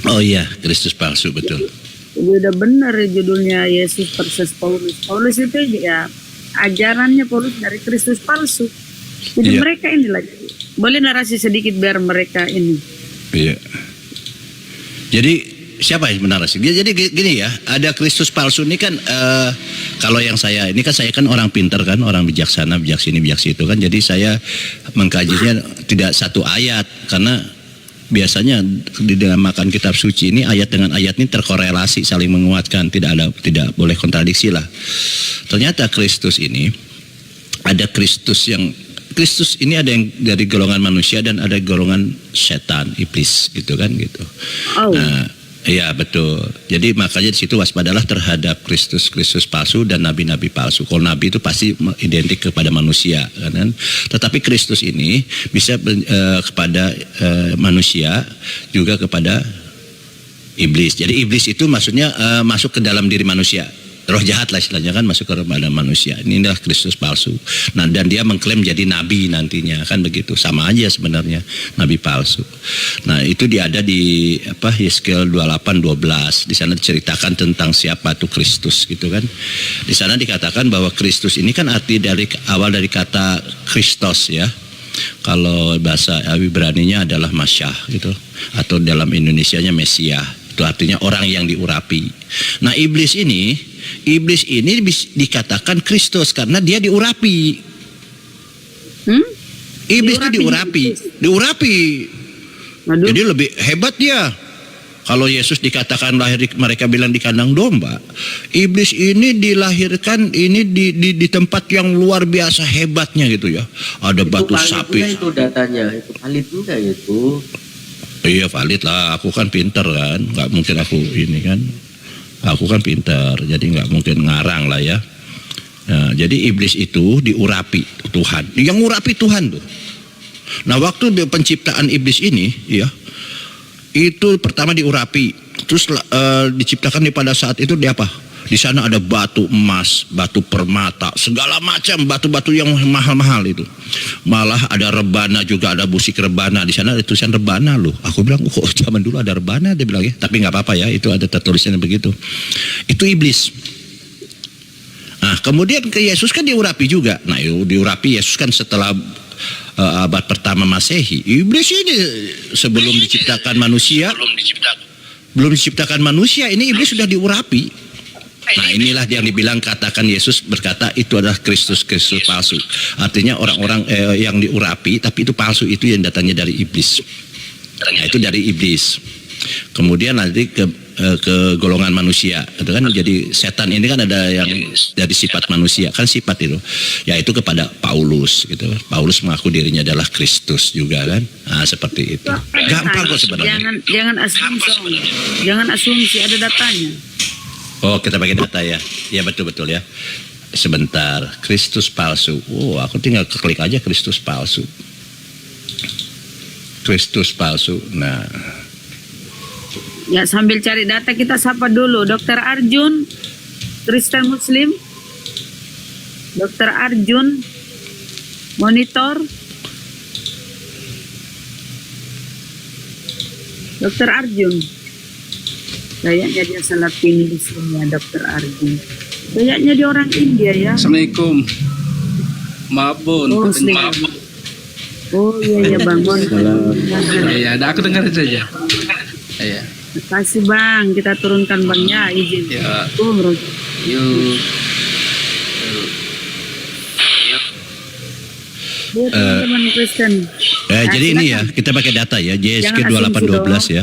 S1: Oh iya, Kristus palsu betul.
S2: Udah benar judulnya Yesus versus Paulus. Paulus itu ya ajarannya Paulus dari Kristus palsu. Jadi mereka ini lagi. Boleh narasi sedikit biar mereka ini.
S1: Iya. Jadi siapa yang menarasi? Jadi gini ya, ada Kristus palsu ini kan kalau yang saya ini kan saya kan orang pintar kan, orang bijaksana, bijak sini bijak situ kan. Jadi saya mengkajinya tidak satu ayat karena biasanya di dalam makan kitab suci ini ayat dengan ayat ini terkorelasi, saling menguatkan, tidak boleh kontradiksi lah. Ternyata Kristus ini ada Kristus ini ada yang dari golongan manusia dan ada golongan setan, iblis gitu kan gitu.
S2: Oh.
S1: Nah, iya betul. Jadi makanya di situ waspadalah terhadap Kristus palsu dan nabi-nabi palsu. Kalau nabi itu pasti identik kepada manusia, kan? Tetapi Kristus ini bisa kepada manusia juga kepada iblis. Jadi iblis itu maksudnya masuk ke dalam diri manusia. roh jahat lah istilahnya kan masuk kepada manusia. Inilah Kristus palsu. Nah, dan dia mengklaim jadi nabi nantinya kan begitu. Sama aja sebenarnya nabi palsu. Nah, itu dia ada di Yeskiel 28:12. Di sana diceritakan tentang siapa tuh Kristus gitu kan. Di sana dikatakan bahwa Kristus ini kan arti dari awal dari kata Kristos ya. Kalau bahasa Ibraninya adalah Masyah gitu, atau dalam Indonesianya Mesias. Itu artinya orang yang diurapi. Nah, iblis ini dikatakan Kristus karena dia diurapi. Iblis itu diurapi.
S2: Waduh.
S1: Jadi lebih hebat dia. Kalau Yesus dikatakan lahir, mereka bilang di kandang domba. Iblis ini dilahirkan ini di tempat yang luar biasa hebatnya gitu ya. Ada
S6: Itu
S1: batu
S6: valid
S1: sapi.
S6: enggak itu datanya? Itu valid enggak itu?
S1: Iya valid lah. Aku kan pinter kan. Nggak mungkin aku ini kan. Aku kan pinter. Jadi nggak mungkin ngarang lah ya. Nah, jadi iblis itu diurapi Tuhan. Yang ngurapi Tuhan tuh. Nah, waktu penciptaan iblis ini ya, itu pertama diurapi, terus diciptakan pada saat itu dia apa? Di sana ada batu emas, batu permata, segala macam batu-batu yang mahal-mahal itu. Malah ada rebana juga, ada musik rebana. Di sana ada tulisan rebana loh. Aku bilang, kok zaman dulu ada rebana, dia bilang ya. Tapi nggak apa-apa ya, itu ada tertulisnya begitu. Itu iblis. Nah, kemudian ke Yesus kan diurapi juga. Nah, diurapi Yesus kan setelah abad pertama Masehi. Iblis ini sebelum diciptakan manusia, ini iblis sudah diurapi. Nah, inilah yang dibilang katakan Yesus berkata itu adalah Kristus palsu. Artinya orang-orang yang diurapi tapi itu palsu, itu yang datangnya dari iblis. Nah, itu dari iblis. Kemudian nanti ke golongan manusia, itu kan jadi setan ini kan ada yang dari sifat manusia, kan sifat itu, yaitu kepada Paulus gitu. Paulus mengaku dirinya adalah Kristus juga kan. Nah, seperti itu. Gampang kok sebenarnya.
S2: Jangan asumsi, ada datanya.
S1: Oh, kita pakai data ya. Ya betul-betul ya. Sebentar, Kristus palsu. Oh, aku tinggal klik aja Kristus palsu. Kristus palsu. Nah,
S2: Ya, sambil cari data kita sapa dulu Dr. Arjun, Kristen Muslim. Dr. Arjun, monitor. Dr. Arjun. Kayaknya dia salah pilih di sini ya, Dr. Arjun. Kayaknya dia orang India ya.
S9: Assalamualaikum. Maaf Bun.
S2: Oh, oh iya Bang Bon.
S9: Iya, aku dengar saja. Iya.
S2: Terima kasih Bang, kita turunkan Bangnya izin.
S9: Ya.
S2: Yuk. Teman-teman Kristen.
S1: jadi ini ya, kita pakai data ya, JSK 2812 ya.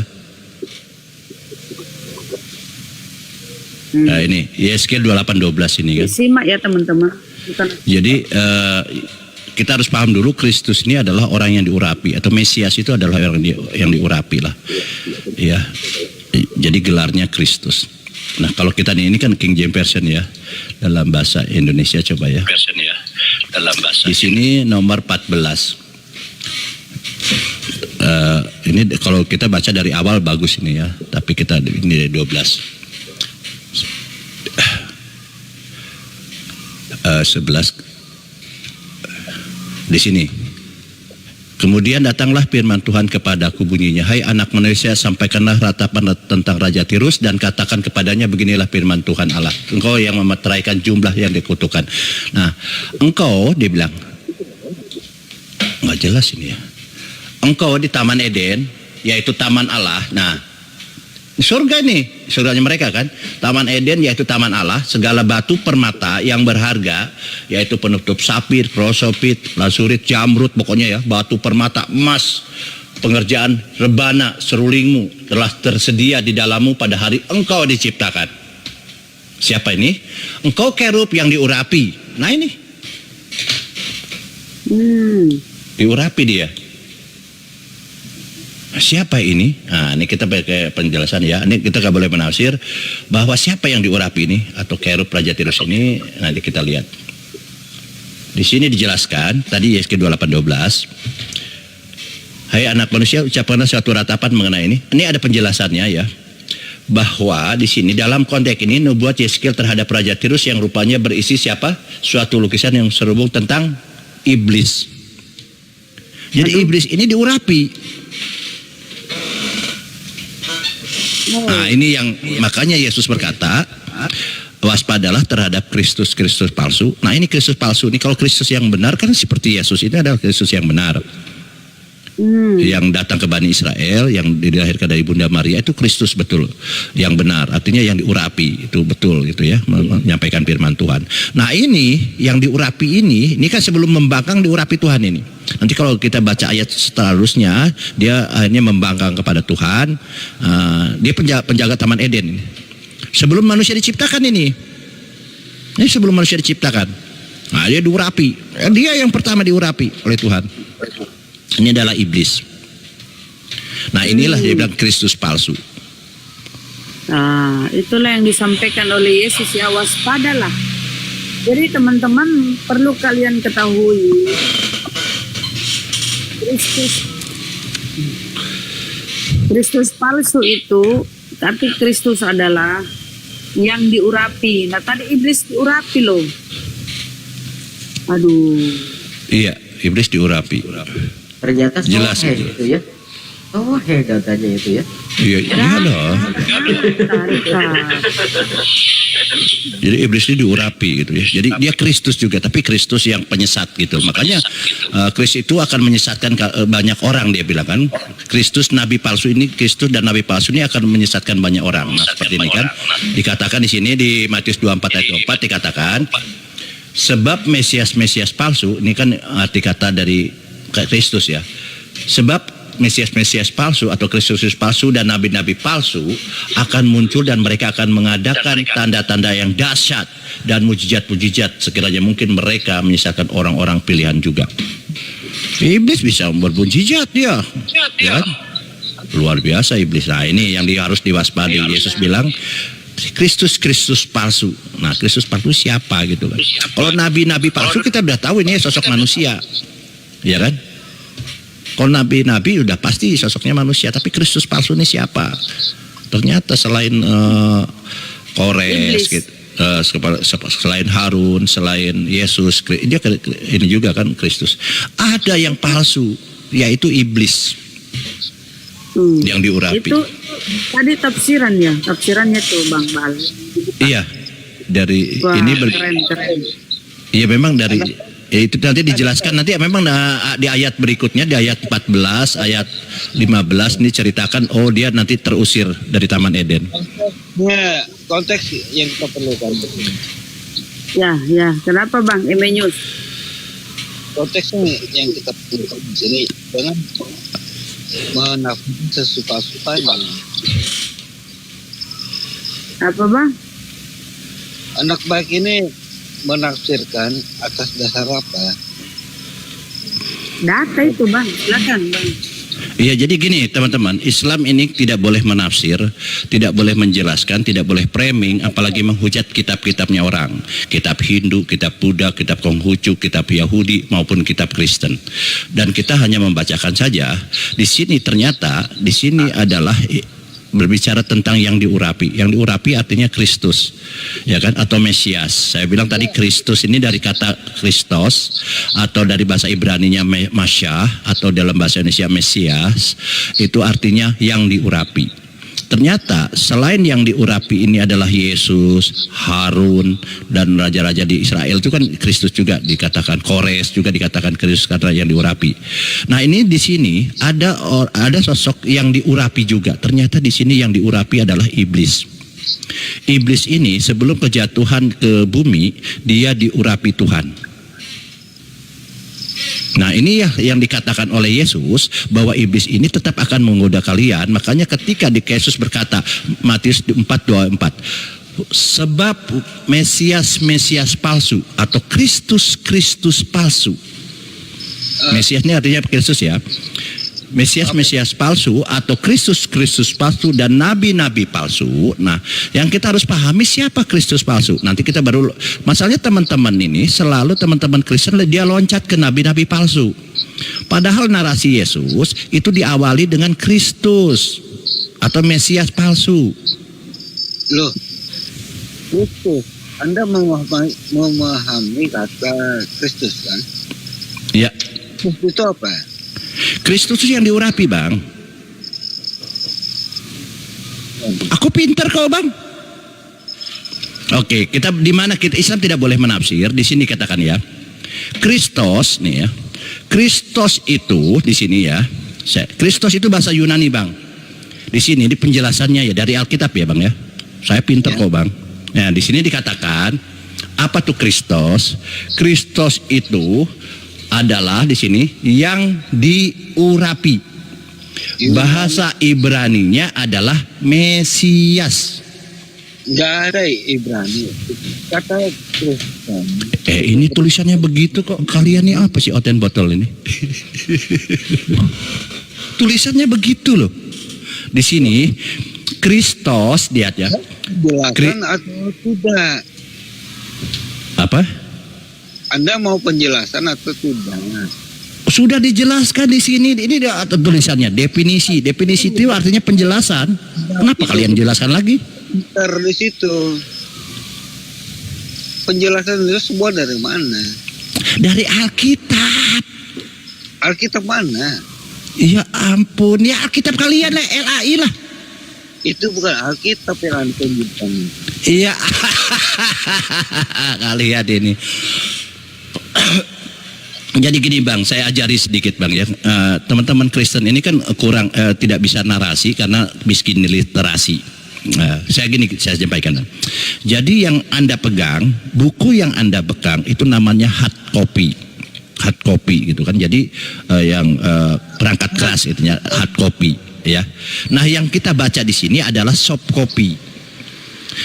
S1: Nah, ini JSK 2812 ini kan.
S2: Simak ya teman-teman.
S1: Jadi kita harus paham dulu Kristus ini adalah orang yang diurapi, atau Mesias itu adalah orang yang diurapi lah. Ya. Jadi gelarnya Kristus. Nah, kalau kita ini kan King James Version ya, dalam bahasa Indonesia coba ya. Di sini nomor 14. Ini kalau kita baca dari awal bagus ini ya, tapi kita ini 12. 11 di sini. Kemudian datanglah firman Tuhan kepadaku bunyinya, hai anak manusia, sampaikanlah ratapan tentang Raja Tirus dan katakan kepadanya, beginilah firman Tuhan Allah, engkau yang memeteraikan jumlah yang dikutukan. Nah, engkau, dia bilang, nggak jelas ini ya. Engkau di Taman Eden, yaitu Taman Allah. Nah, surga nih, surganya mereka kan, Taman Eden yaitu Taman Allah, segala batu permata yang berharga, yaitu penutup sapir, krosopit, lasurit, jamrut, pokoknya ya, batu permata, emas, pengerjaan rebana, serulingmu telah tersedia di dalammu pada hari engkau diciptakan. Siapa ini? Engkau kerub yang diurapi. Nah ini, diurapi dia. Siapa ini? Nah, ini kita pakai penjelasan ya. Ini kita nggak boleh menafsir bahwa siapa yang diurapi ini atau kerub Raja Tirus ini. Nanti kita lihat. Di sini dijelaskan tadi YSK 2812. Hai anak manusia, ucapkanlah suatu ratapan mengenai ini. Ini ada penjelasannya ya. bahwa di sini dalam konteks ini nubuat Yeskiel terhadap Raja Tirus yang rupanya berisi siapa? Suatu lukisan yang serubung tentang iblis. Jadi iblis ini diurapi. Nah, ini yang makanya Yesus berkata, waspadalah terhadap Kristus palsu. Nah, ini Kristus palsu. Ini kalau Kristus yang benar kan seperti Yesus ini adalah Kristus yang benar. Yang datang ke Bani Israel, yang dilahirkan dari Bunda Maria itu Kristus betul, yang benar, artinya yang diurapi itu betul gitu ya, menyampaikan firman Tuhan. Nah ini yang diurapi ini kan sebelum membangkang diurapi Tuhan ini. Nanti kalau kita baca ayat seterusnya, dia akhirnya membangkang kepada Tuhan. Dia penjaga Taman Eden ini. Sebelum manusia diciptakan ini sebelum manusia diciptakan. Nah dia diurapi, dia yang pertama diurapi oleh Tuhan. Ini adalah iblis. Nah inilah dia bilang Kristus palsu.
S2: Nah, itulah yang disampaikan oleh Yesus ya, waspadalah. Jadi teman-teman perlu kalian ketahui, Kristus palsu itu, tapi Kristus adalah yang diurapi. Nah tadi iblis diurapi loh. Aduh.
S1: Iya, iblis diurapi.
S6: Ternyata
S1: Jelas
S6: Sohe
S1: gitu.
S6: itu ya. Sohe datanya itu ya.
S1: Iya dong. Jadi iblis ini diurapi gitu ya. Jadi dia Kristus juga, tapi Kristus yang penyesat gitu. Makanya Kristus itu akan menyesatkan banyak orang, dia bilang kan. Kristus nabi palsu ini, Kristus dan nabi palsu ini akan menyesatkan banyak orang. Nah, seperti ini kan dikatakan di sini di Matius 24 ayat 24 dikatakan, sebab Mesias palsu, ini kan arti kata dari Kristus ya. Sebab Mesias palsu atau Kristus palsu dan nabi-nabi palsu akan muncul dan mereka akan mengadakan tanda-tanda yang dahsyat dan mujizat-mujizat sekiranya mungkin mereka menyesatkan orang-orang pilihan juga. Iblis bisa bermujizat dia. Ya kan? Luar biasa iblis. Nah, ini yang harus diwaspadai. Yesus bilang Kristus palsu. Nah, Kristus palsu siapa gitu kan? Kalau nabi-nabi palsu kita udah tahu ini sosok manusia. Ya kan? Kalau nabi-nabi udah pasti sosoknya manusia, tapi Kristus palsu ini siapa? Ternyata selain Kores, gitu, selain Harun, selain Yesus, dia ini juga kan Kristus. Ada yang palsu, yaitu iblis yang diurapi.
S2: Itu tadi tafsirannya tuh Bang Bal.
S1: Iya, dari
S2: Wah,
S1: ini
S2: keren.
S1: Iya memang dari itu nanti dijelaskan nanti memang di ayat berikutnya di ayat 14 ayat 15 ini ceritakan dia nanti terusir dari Taman Eden.
S3: Ya, konteks yang kita perlukan.
S2: Ya, kenapa Bang Emenius?
S3: Konteksnya yang kita perlukan di sini dengan menafsirkan sesuka-sukanya.
S2: Apa Bang?
S3: Anak baik ini menafsirkan atas dasar apa?
S2: Data itu Bang, silakan Bang.
S1: Iya, jadi gini teman-teman, Islam ini tidak boleh menafsir, tidak boleh menjelaskan, tidak boleh framing, apalagi menghujat kitab-kitabnya orang. Kitab Hindu, kitab Buddha, kitab Konghucu, kitab Yahudi maupun kitab Kristen. Dan kita hanya membacakan saja. Di sini ternyata di sini adalah berbicara tentang yang diurapi. Yang diurapi artinya Kristus, ya kan, atau Mesias. Saya bilang tadi Kristus ini dari kata Kristos atau dari bahasa Ibraninya Masyah atau dalam bahasa Indonesia Mesias, itu artinya yang diurapi. Ternyata selain yang diurapi ini adalah Yesus, Harun dan raja-raja di Israel, itu kan Kristus juga dikatakan, Kores juga dikatakan Kristus karena yang diurapi. Nah, ini di sini ada sosok yang diurapi juga. Ternyata di sini yang diurapi adalah iblis. Iblis ini sebelum kejatuhan ke bumi, dia diurapi Tuhan. Nah, ini ya yang dikatakan oleh Yesus bahwa iblis ini tetap akan menggoda kalian. Makanya ketika Yesus berkata Matius 4:24, sebab Mesias palsu atau Kristus palsu. Mesias ini artinya Kristus ya. Mesias palsu atau Kristus palsu dan nabi-nabi palsu. Nah, yang kita harus pahami siapa Kristus palsu. Nanti kita baru, masalahnya teman-teman ini selalu teman-teman Kristen dia loncat ke nabi-nabi palsu. Padahal narasi Yesus itu diawali dengan Kristus atau Mesias palsu.
S3: Loh, Kristus. Anda memahami kata Kristus kan?
S1: Ya,
S3: Kristus itu apa?
S1: Kristus itu yang diurapi, Bang. Aku pinter kok, Bang. Oke, kita di mana kita Islam tidak boleh menafsir. Di sini katakan ya. Kristos nih ya. Kristos itu di sini ya. Kristos itu bahasa Yunani, Bang. Di sini di penjelasannya ya dari Alkitab ya, Bang ya. Saya pinter kok, Bang. Nah, di sini dikatakan apa tuh Kristos? Kristos itu adalah di sini yang diurapi. Bahasa Ibraninya adalah Mesias.
S3: Nggak ada Ibrani. Kata Kristen.
S1: Ini tulisannya begitu kok. Kalian ini apa sih Oten Botol ini? Tulisannya begitu loh. Di sini Kristos, lihat ya.
S3: Jelasan atau tidak?
S1: Apa?
S3: Anda mau penjelasan atau tidak?
S1: Sudah dijelaskan di sini. Ini dia tulisannya definisi. Definisi itu artinya penjelasan. Kenapa kalian jelaskan lagi?
S3: Ntar di situ. Penjelasan itu semua dari mana?
S1: Dari Alkitab.
S3: Alkitab mana?
S1: Ya ampun, ya Alkitab kalian lah, LAI lah.
S3: Itu bukan Alkitab yang Anda tunjukkan.
S1: Iya, kalian ini. Jadi gini Bang, saya ajari sedikit Bang ya. Teman-teman Kristen ini kan kurang tidak bisa narasi karena miskin literasi. Saya sampaikan. Jadi yang Anda pegang, buku yang Anda pegang itu namanya hard copy gitu kan. Jadi yang perangkat keras itunya hard copy ya. Nah, yang kita baca di sini adalah soft copy.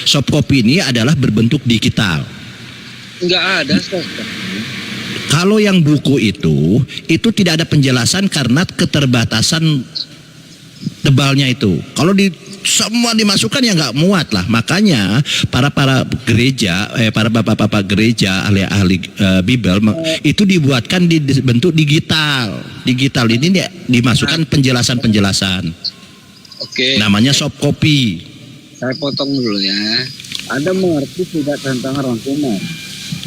S1: Soft copy ini adalah berbentuk digital.
S3: Enggak ada soft copy.
S1: Kalau yang buku itu tidak ada penjelasan karena keterbatasan tebalnya itu. Kalau semua dimasukkan ya nggak muat lah. Makanya para gereja, para bapak-bapak gereja, ahli Bible itu dibuatkan di bentuk digital. Digital ini dimasukkan penjelasan-penjelasan.
S3: Oke.
S1: Namanya soft copy.
S3: Saya potong dulu ya. Anda mengerti tidak tentang rangkuman?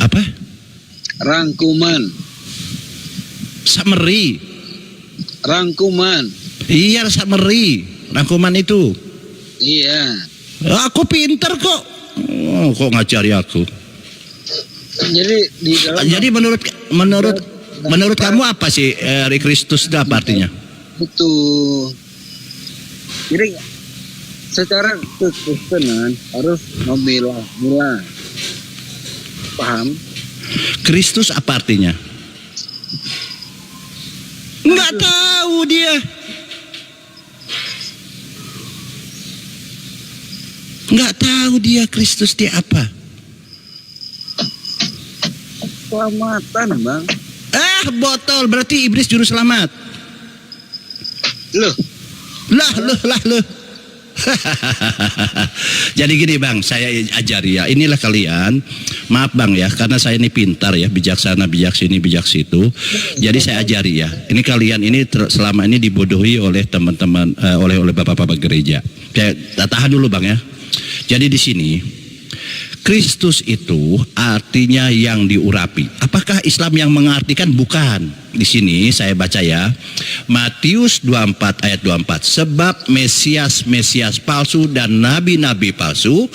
S1: Apa?
S3: Rangkuman.
S1: Summary.
S3: Rangkuman.
S1: Iya, summary. Rangkuman itu.
S3: Iya.
S1: Aku pinter kok. Oh, kok ngajari aku.
S3: Jadi di dalam.
S1: Jadi menurut kamu apa sih Kristus itu apa artinya?
S3: Betul. Jadi secara kekristenan harus memilah. Paham?
S1: Kristus apa artinya? Nggak tahu dia. Nggak tahu dia Kristus dia apa.
S3: Keselamatan, Bang.
S1: Botol berarti iblis juru selamat.
S3: Loh.
S1: Lah. Jadi gini Bang, saya ajari ya. Inilah kalian. Maaf Bang ya, karena saya ini pintar ya, bijaksana, bijak sini, bijak situ. Jadi saya ajari ya. Ini kalian ini selama ini dibodohi oleh teman-teman, oleh bapak-bapak gereja. Tahan dulu Bang ya. Jadi di sini Kristus itu artinya yang diurapi. Apakah Islam yang mengartikan? Bukan. Di sini saya baca ya. Matius 24 ayat 24. Sebab Mesias palsu dan nabi-nabi palsu.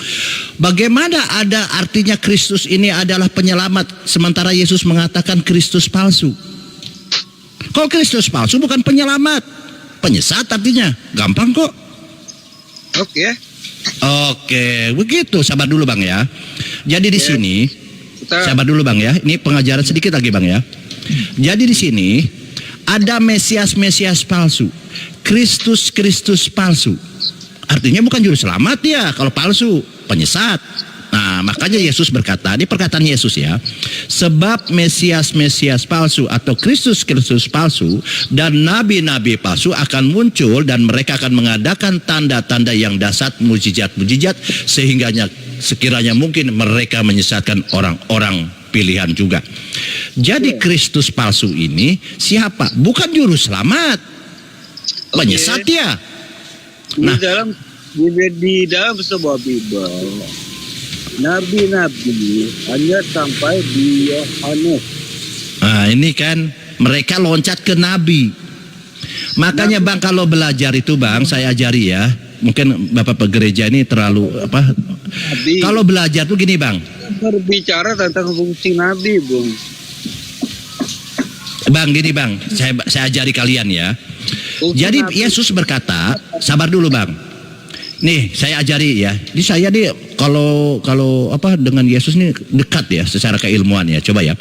S1: Bagaimana ada artinya Kristus ini adalah penyelamat sementara Yesus mengatakan Kristus palsu? Kalau Kristus palsu bukan penyelamat, penyesat artinya. Gampang kok. Oke, begitu. Sabar dulu Bang ya. Jadi di sini, sabar dulu Bang ya. Ini pengajaran sedikit lagi Bang ya. Jadi di sini ada Mesias palsu, Kristus palsu. Artinya bukan juru selamat ya kalau palsu, penyesat. Nah, makanya Yesus berkata, ini perkataan Yesus ya. Sebab Mesias palsu atau Kristus palsu dan nabi-nabi palsu akan muncul dan mereka akan mengadakan tanda-tanda yang dahsyat, mujizat-mujizat sehingga sekiranya mungkin mereka menyesatkan orang-orang pilihan juga. Jadi Kristus palsu ini siapa? Bukan juru selamat. Penyesat ya.
S3: Nah, dalam di dalam sebuah Bible, nabi-nabi hanya sampai di Yohanes.
S1: Nah, ini kan mereka loncat ke nabi. Makanya Bang, kalau belajar itu Bang, saya ajari ya. Mungkin Bapak gereja ini terlalu apa?
S3: Nabi
S1: Kalau belajar tuh gini Bang.
S3: berbicara tentang fungsi nabi, Bung.
S1: Bang, gini Bang, saya ajari kalian ya.
S3: Fungsi
S1: Jadi
S3: nabi.
S1: Yesus berkata, sabar dulu Bang. Nih, saya ajari ya. Ini saya nih kalau apa dengan Yesus ini dekat ya secara keilmuan ya. Coba ya.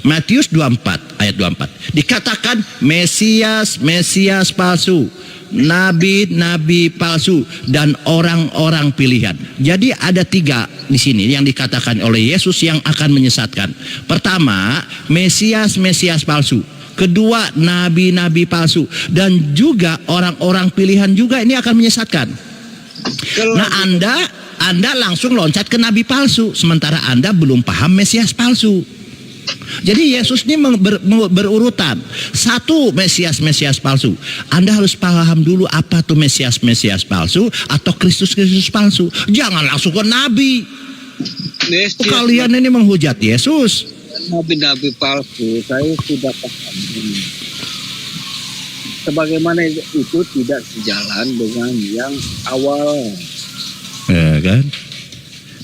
S1: Matius 24 ayat 24. Dikatakan Mesias palsu, nabi palsu dan orang-orang pilihan. Jadi ada 3 di sini yang dikatakan oleh Yesus yang akan menyesatkan. Pertama, Mesias palsu. Kedua, nabi palsu dan juga orang-orang pilihan juga ini akan menyesatkan. Nah, Anda langsung loncat ke nabi palsu, sementara Anda belum paham Mesias palsu. Jadi Yesus ini berurutan. 1, Mesias palsu. Anda harus paham dulu apa tuh Mesias palsu atau Kristus palsu. Jangan langsung ke nabi.
S3: Mesias,
S1: Kalian ini menghujat Yesus.
S3: nabi-nabi palsu, saya sudah paham. Sebagaimana itu tidak sejalan dengan yang awal.
S1: Ya kan?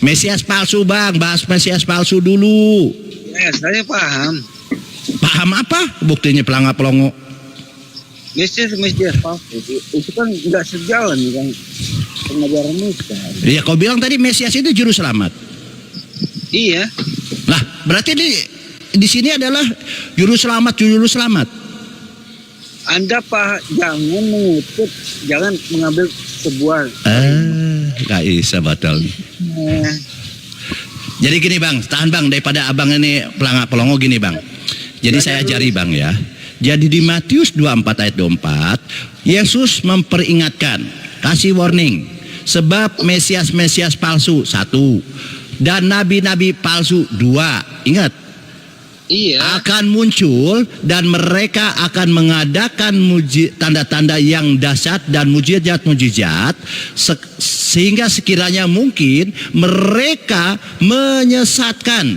S1: Mesias palsu Bang, bahas Mesias palsu dulu.
S3: Saya paham.
S1: Paham apa? Buktinya pelangak-pelongo.
S3: Mesias palsu itu kan nggak sejalan dengan pengajaran Musa.
S1: Iya, kau bilang tadi Mesias itu juru selamat.
S3: Iya.
S1: Lah, berarti di sini adalah juru selamat.
S3: Anda jangan mengutuk, jangan mengambil sebuah.
S1: Gak bisa batal. Jadi gini Bang, tahan Bang, daripada abang ini pelangak-pelongo gini Bang. Jadi saya ajari Bang ya. Jadi di Matius 24 ayat 24, Yesus memperingatkan, kasih warning, sebab Mesias palsu 1 dan nabi-nabi palsu 2. Ingat,
S3: Iya.
S1: akan muncul dan mereka akan mengadakan tanda-tanda yang dahsyat dan mujizat sehingga sekiranya mungkin mereka menyesatkan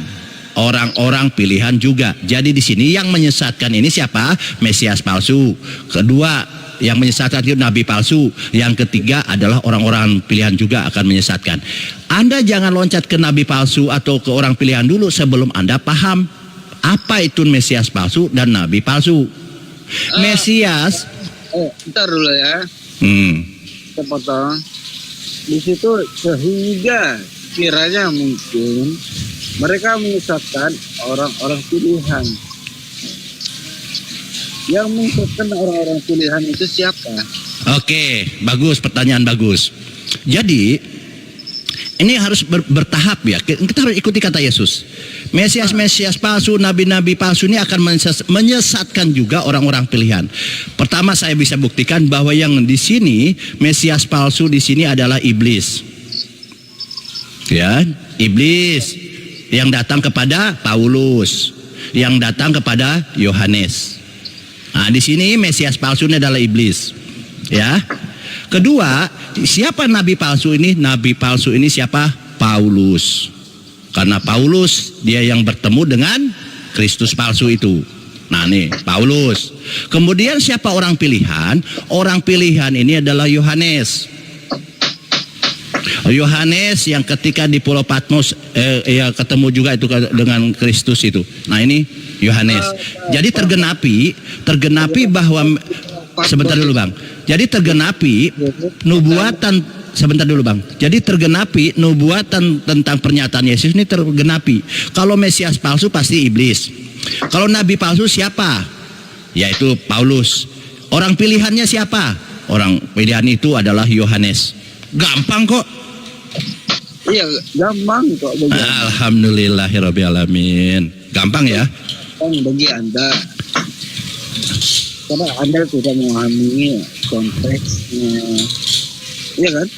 S1: orang-orang pilihan juga. Jadi di sini yang menyesatkan ini siapa? Mesias palsu. Kedua, yang menyesatkan itu nabi palsu. Yang ketiga adalah orang-orang pilihan juga akan menyesatkan. Anda jangan loncat ke nabi palsu atau ke orang pilihan dulu sebelum Anda paham apa itu Mesias palsu dan nabi palsu. Mesias,
S3: Ntar dulu ya. Kita potong. Di situ sehingga kiranya mungkin mereka menyesatkan orang-orang pilihan. Yang menyesatkan orang-orang pilihan itu siapa?
S1: Oke, bagus, pertanyaan bagus. Jadi ini harus bertahap ya. Kita harus ikuti kata Yesus. Mesias palsu, nabi-nabi palsu ini akan menyesatkan juga orang-orang pilihan. Pertama, saya bisa buktikan bahwa yang di sini Mesias palsu di sini adalah iblis. Ya, iblis yang datang kepada Paulus, yang datang kepada Yohanes. Nah, di sini Mesias palsu ini adalah iblis. Ya. Kedua, siapa nabi palsu ini? Nabi palsu ini siapa? Paulus. Karena Paulus dia yang bertemu dengan Kristus palsu itu. Nah nih, Paulus. Kemudian siapa orang pilihan? Orang pilihan ini adalah Yohanes. Yohanes yang ketika di Pulau Patmos ya ketemu juga itu dengan Kristus itu. Nah ini Yohanes. Jadi tergenapi bahwa sebentar dulu Bang. Jadi tergenapi nubuatan sebentar dulu Bang. Jadi tergenapi nubuatan tentang pernyataan Yesus ini tergenapi. Kalau Mesias palsu pasti iblis. Kalau nabi palsu siapa? Yaitu Paulus. Orang pilihannya siapa? Orang pilihan itu adalah Yohanes. Gampang kok.
S3: Iya, gampang kok.
S1: Alhamdulillahirabbil alamin. Gampang ya?
S3: Bagi Anda. Karena Anda tidak memahami konteksnya. Iya kan?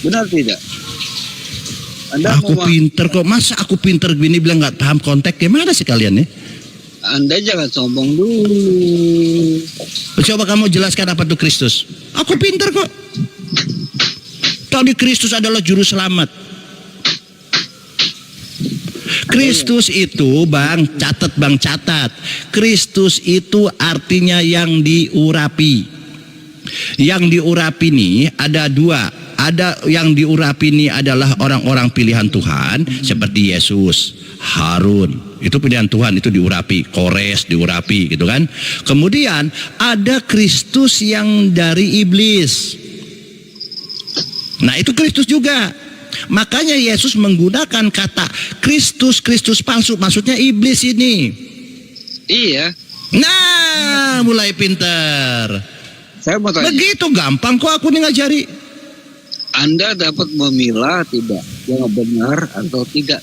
S3: Benar tidak?
S1: Aku pinter kok. Masa aku pinter gini bilang nggak paham konteks? Gimana sih kalian nih?
S3: Anda jangan sombong dulu.
S1: Coba kamu jelaskan apa itu Kristus. Aku pinter kok. Tapi Kristus adalah juru selamat. Kristus itu, Bang, catat. Kristus itu artinya yang diurapi. Yang diurapi ini ada dua. Ada yang diurapi ini adalah orang-orang pilihan Tuhan seperti Yesus, Harun. Itu pilihan Tuhan, itu diurapi. Kores diurapi gitu kan. Kemudian ada Kristus yang dari iblis. Nah, itu Kristus juga. Makanya Yesus menggunakan kata Kristus palsu, maksudnya iblis ini.
S3: Iya.
S1: Nah, mulai pintar.
S3: Saya mau tanya.
S1: Begitu gampang kok aku nih ngajari.
S3: Anda dapat memilah tidak yang benar atau tidak?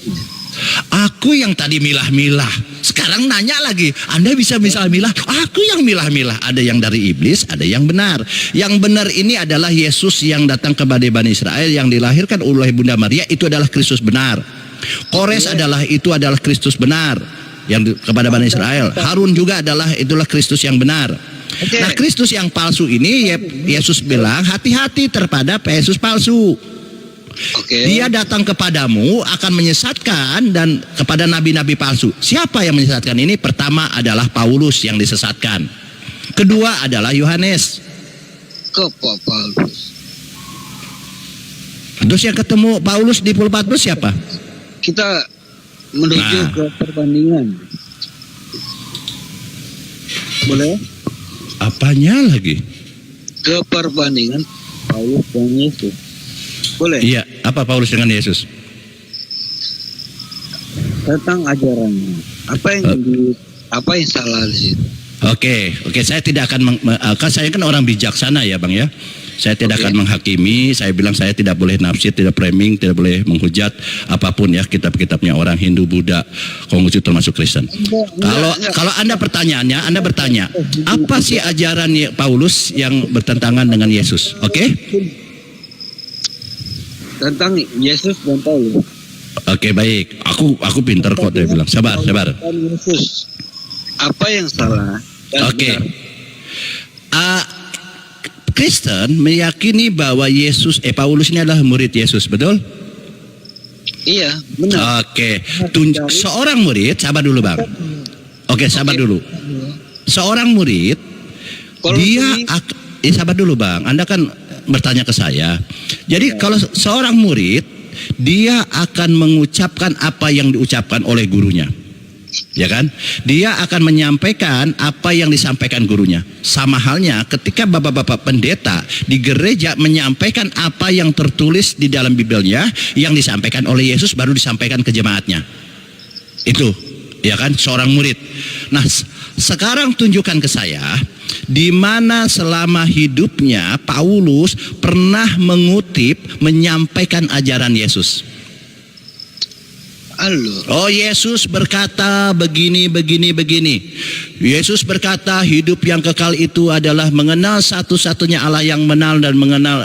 S1: Aku yang tadi milah-milah, sekarang nanya lagi, Anda bisa milah-milah? Aku yang milah-milah, ada yang dari iblis, ada yang benar. Yang benar ini adalah Yesus yang datang kepada Bani Israel, yang dilahirkan oleh Bunda Maria, itu adalah Kristus benar. Kores adalah Kristus benar yang kepada Bani Israel. Harun juga itulah Kristus yang benar. Nah, Kristus yang palsu ini Yesus bilang hati-hati terhadap Yesus palsu. Dia datang kepadamu akan menyesatkan dan kepada nabi-nabi palsu. Siapa yang menyesatkan ini? Pertama adalah Paulus yang disesatkan. Kedua adalah Yohanes.
S3: Paulus.
S1: Terus yang ketemu Paulus di Pulau Patmos siapa?
S3: Kita menuju ke perbandingan. Boleh?
S1: Apanya lagi?
S3: Ke perbandingan Paulus dan Yesus. Boleh?
S1: Iya, apa Paulus dengan Yesus?
S3: Tentang ajarannya. Apa yang salah di situ?
S1: Oke, saya tidak akan saya kan orang bijaksana ya, Bang ya. Saya tidak akan menghakimi. Saya bilang saya tidak boleh nafsir, tidak framing, tidak boleh menghujat apapun ya kitab-kitabnya orang Hindu, Buddha, Konghucu termasuk Kristen. Kalau Anda bertanya, apa sih ajaran Paulus yang bertentangan dengan Yesus? Oke?
S3: Tentang Yesus dan Paulus.
S1: Oke, baik. Aku pintar kok, dia bilang. Sabar.
S3: Yesus. Apa yang salah?
S1: Oke. Kristen meyakini bahwa Paulus ini adalah murid Yesus, betul?
S3: Iya, benar.
S1: Oke. Seorang murid, sabar dulu, Bang. Oke, sabar dulu. Seorang murid, sabar dulu, Bang. Anda kan bertanya ke saya. Jadi kalau seorang murid, dia akan mengucapkan apa yang diucapkan oleh gurunya. Ya kan? Dia akan menyampaikan apa yang disampaikan gurunya. Sama halnya ketika bapak-bapak pendeta di gereja menyampaikan apa yang tertulis di dalam Bibelnya, yang disampaikan oleh Yesus baru disampaikan ke jemaatnya. Itu, ya kan? Seorang murid. Nah, sekarang tunjukkan ke saya di mana selama hidupnya Paulus pernah menyampaikan ajaran Yesus. Oh, Yesus berkata begini. Yesus berkata hidup yang kekal itu adalah mengenal satu-satunya Allah yang mengenal dan mengenal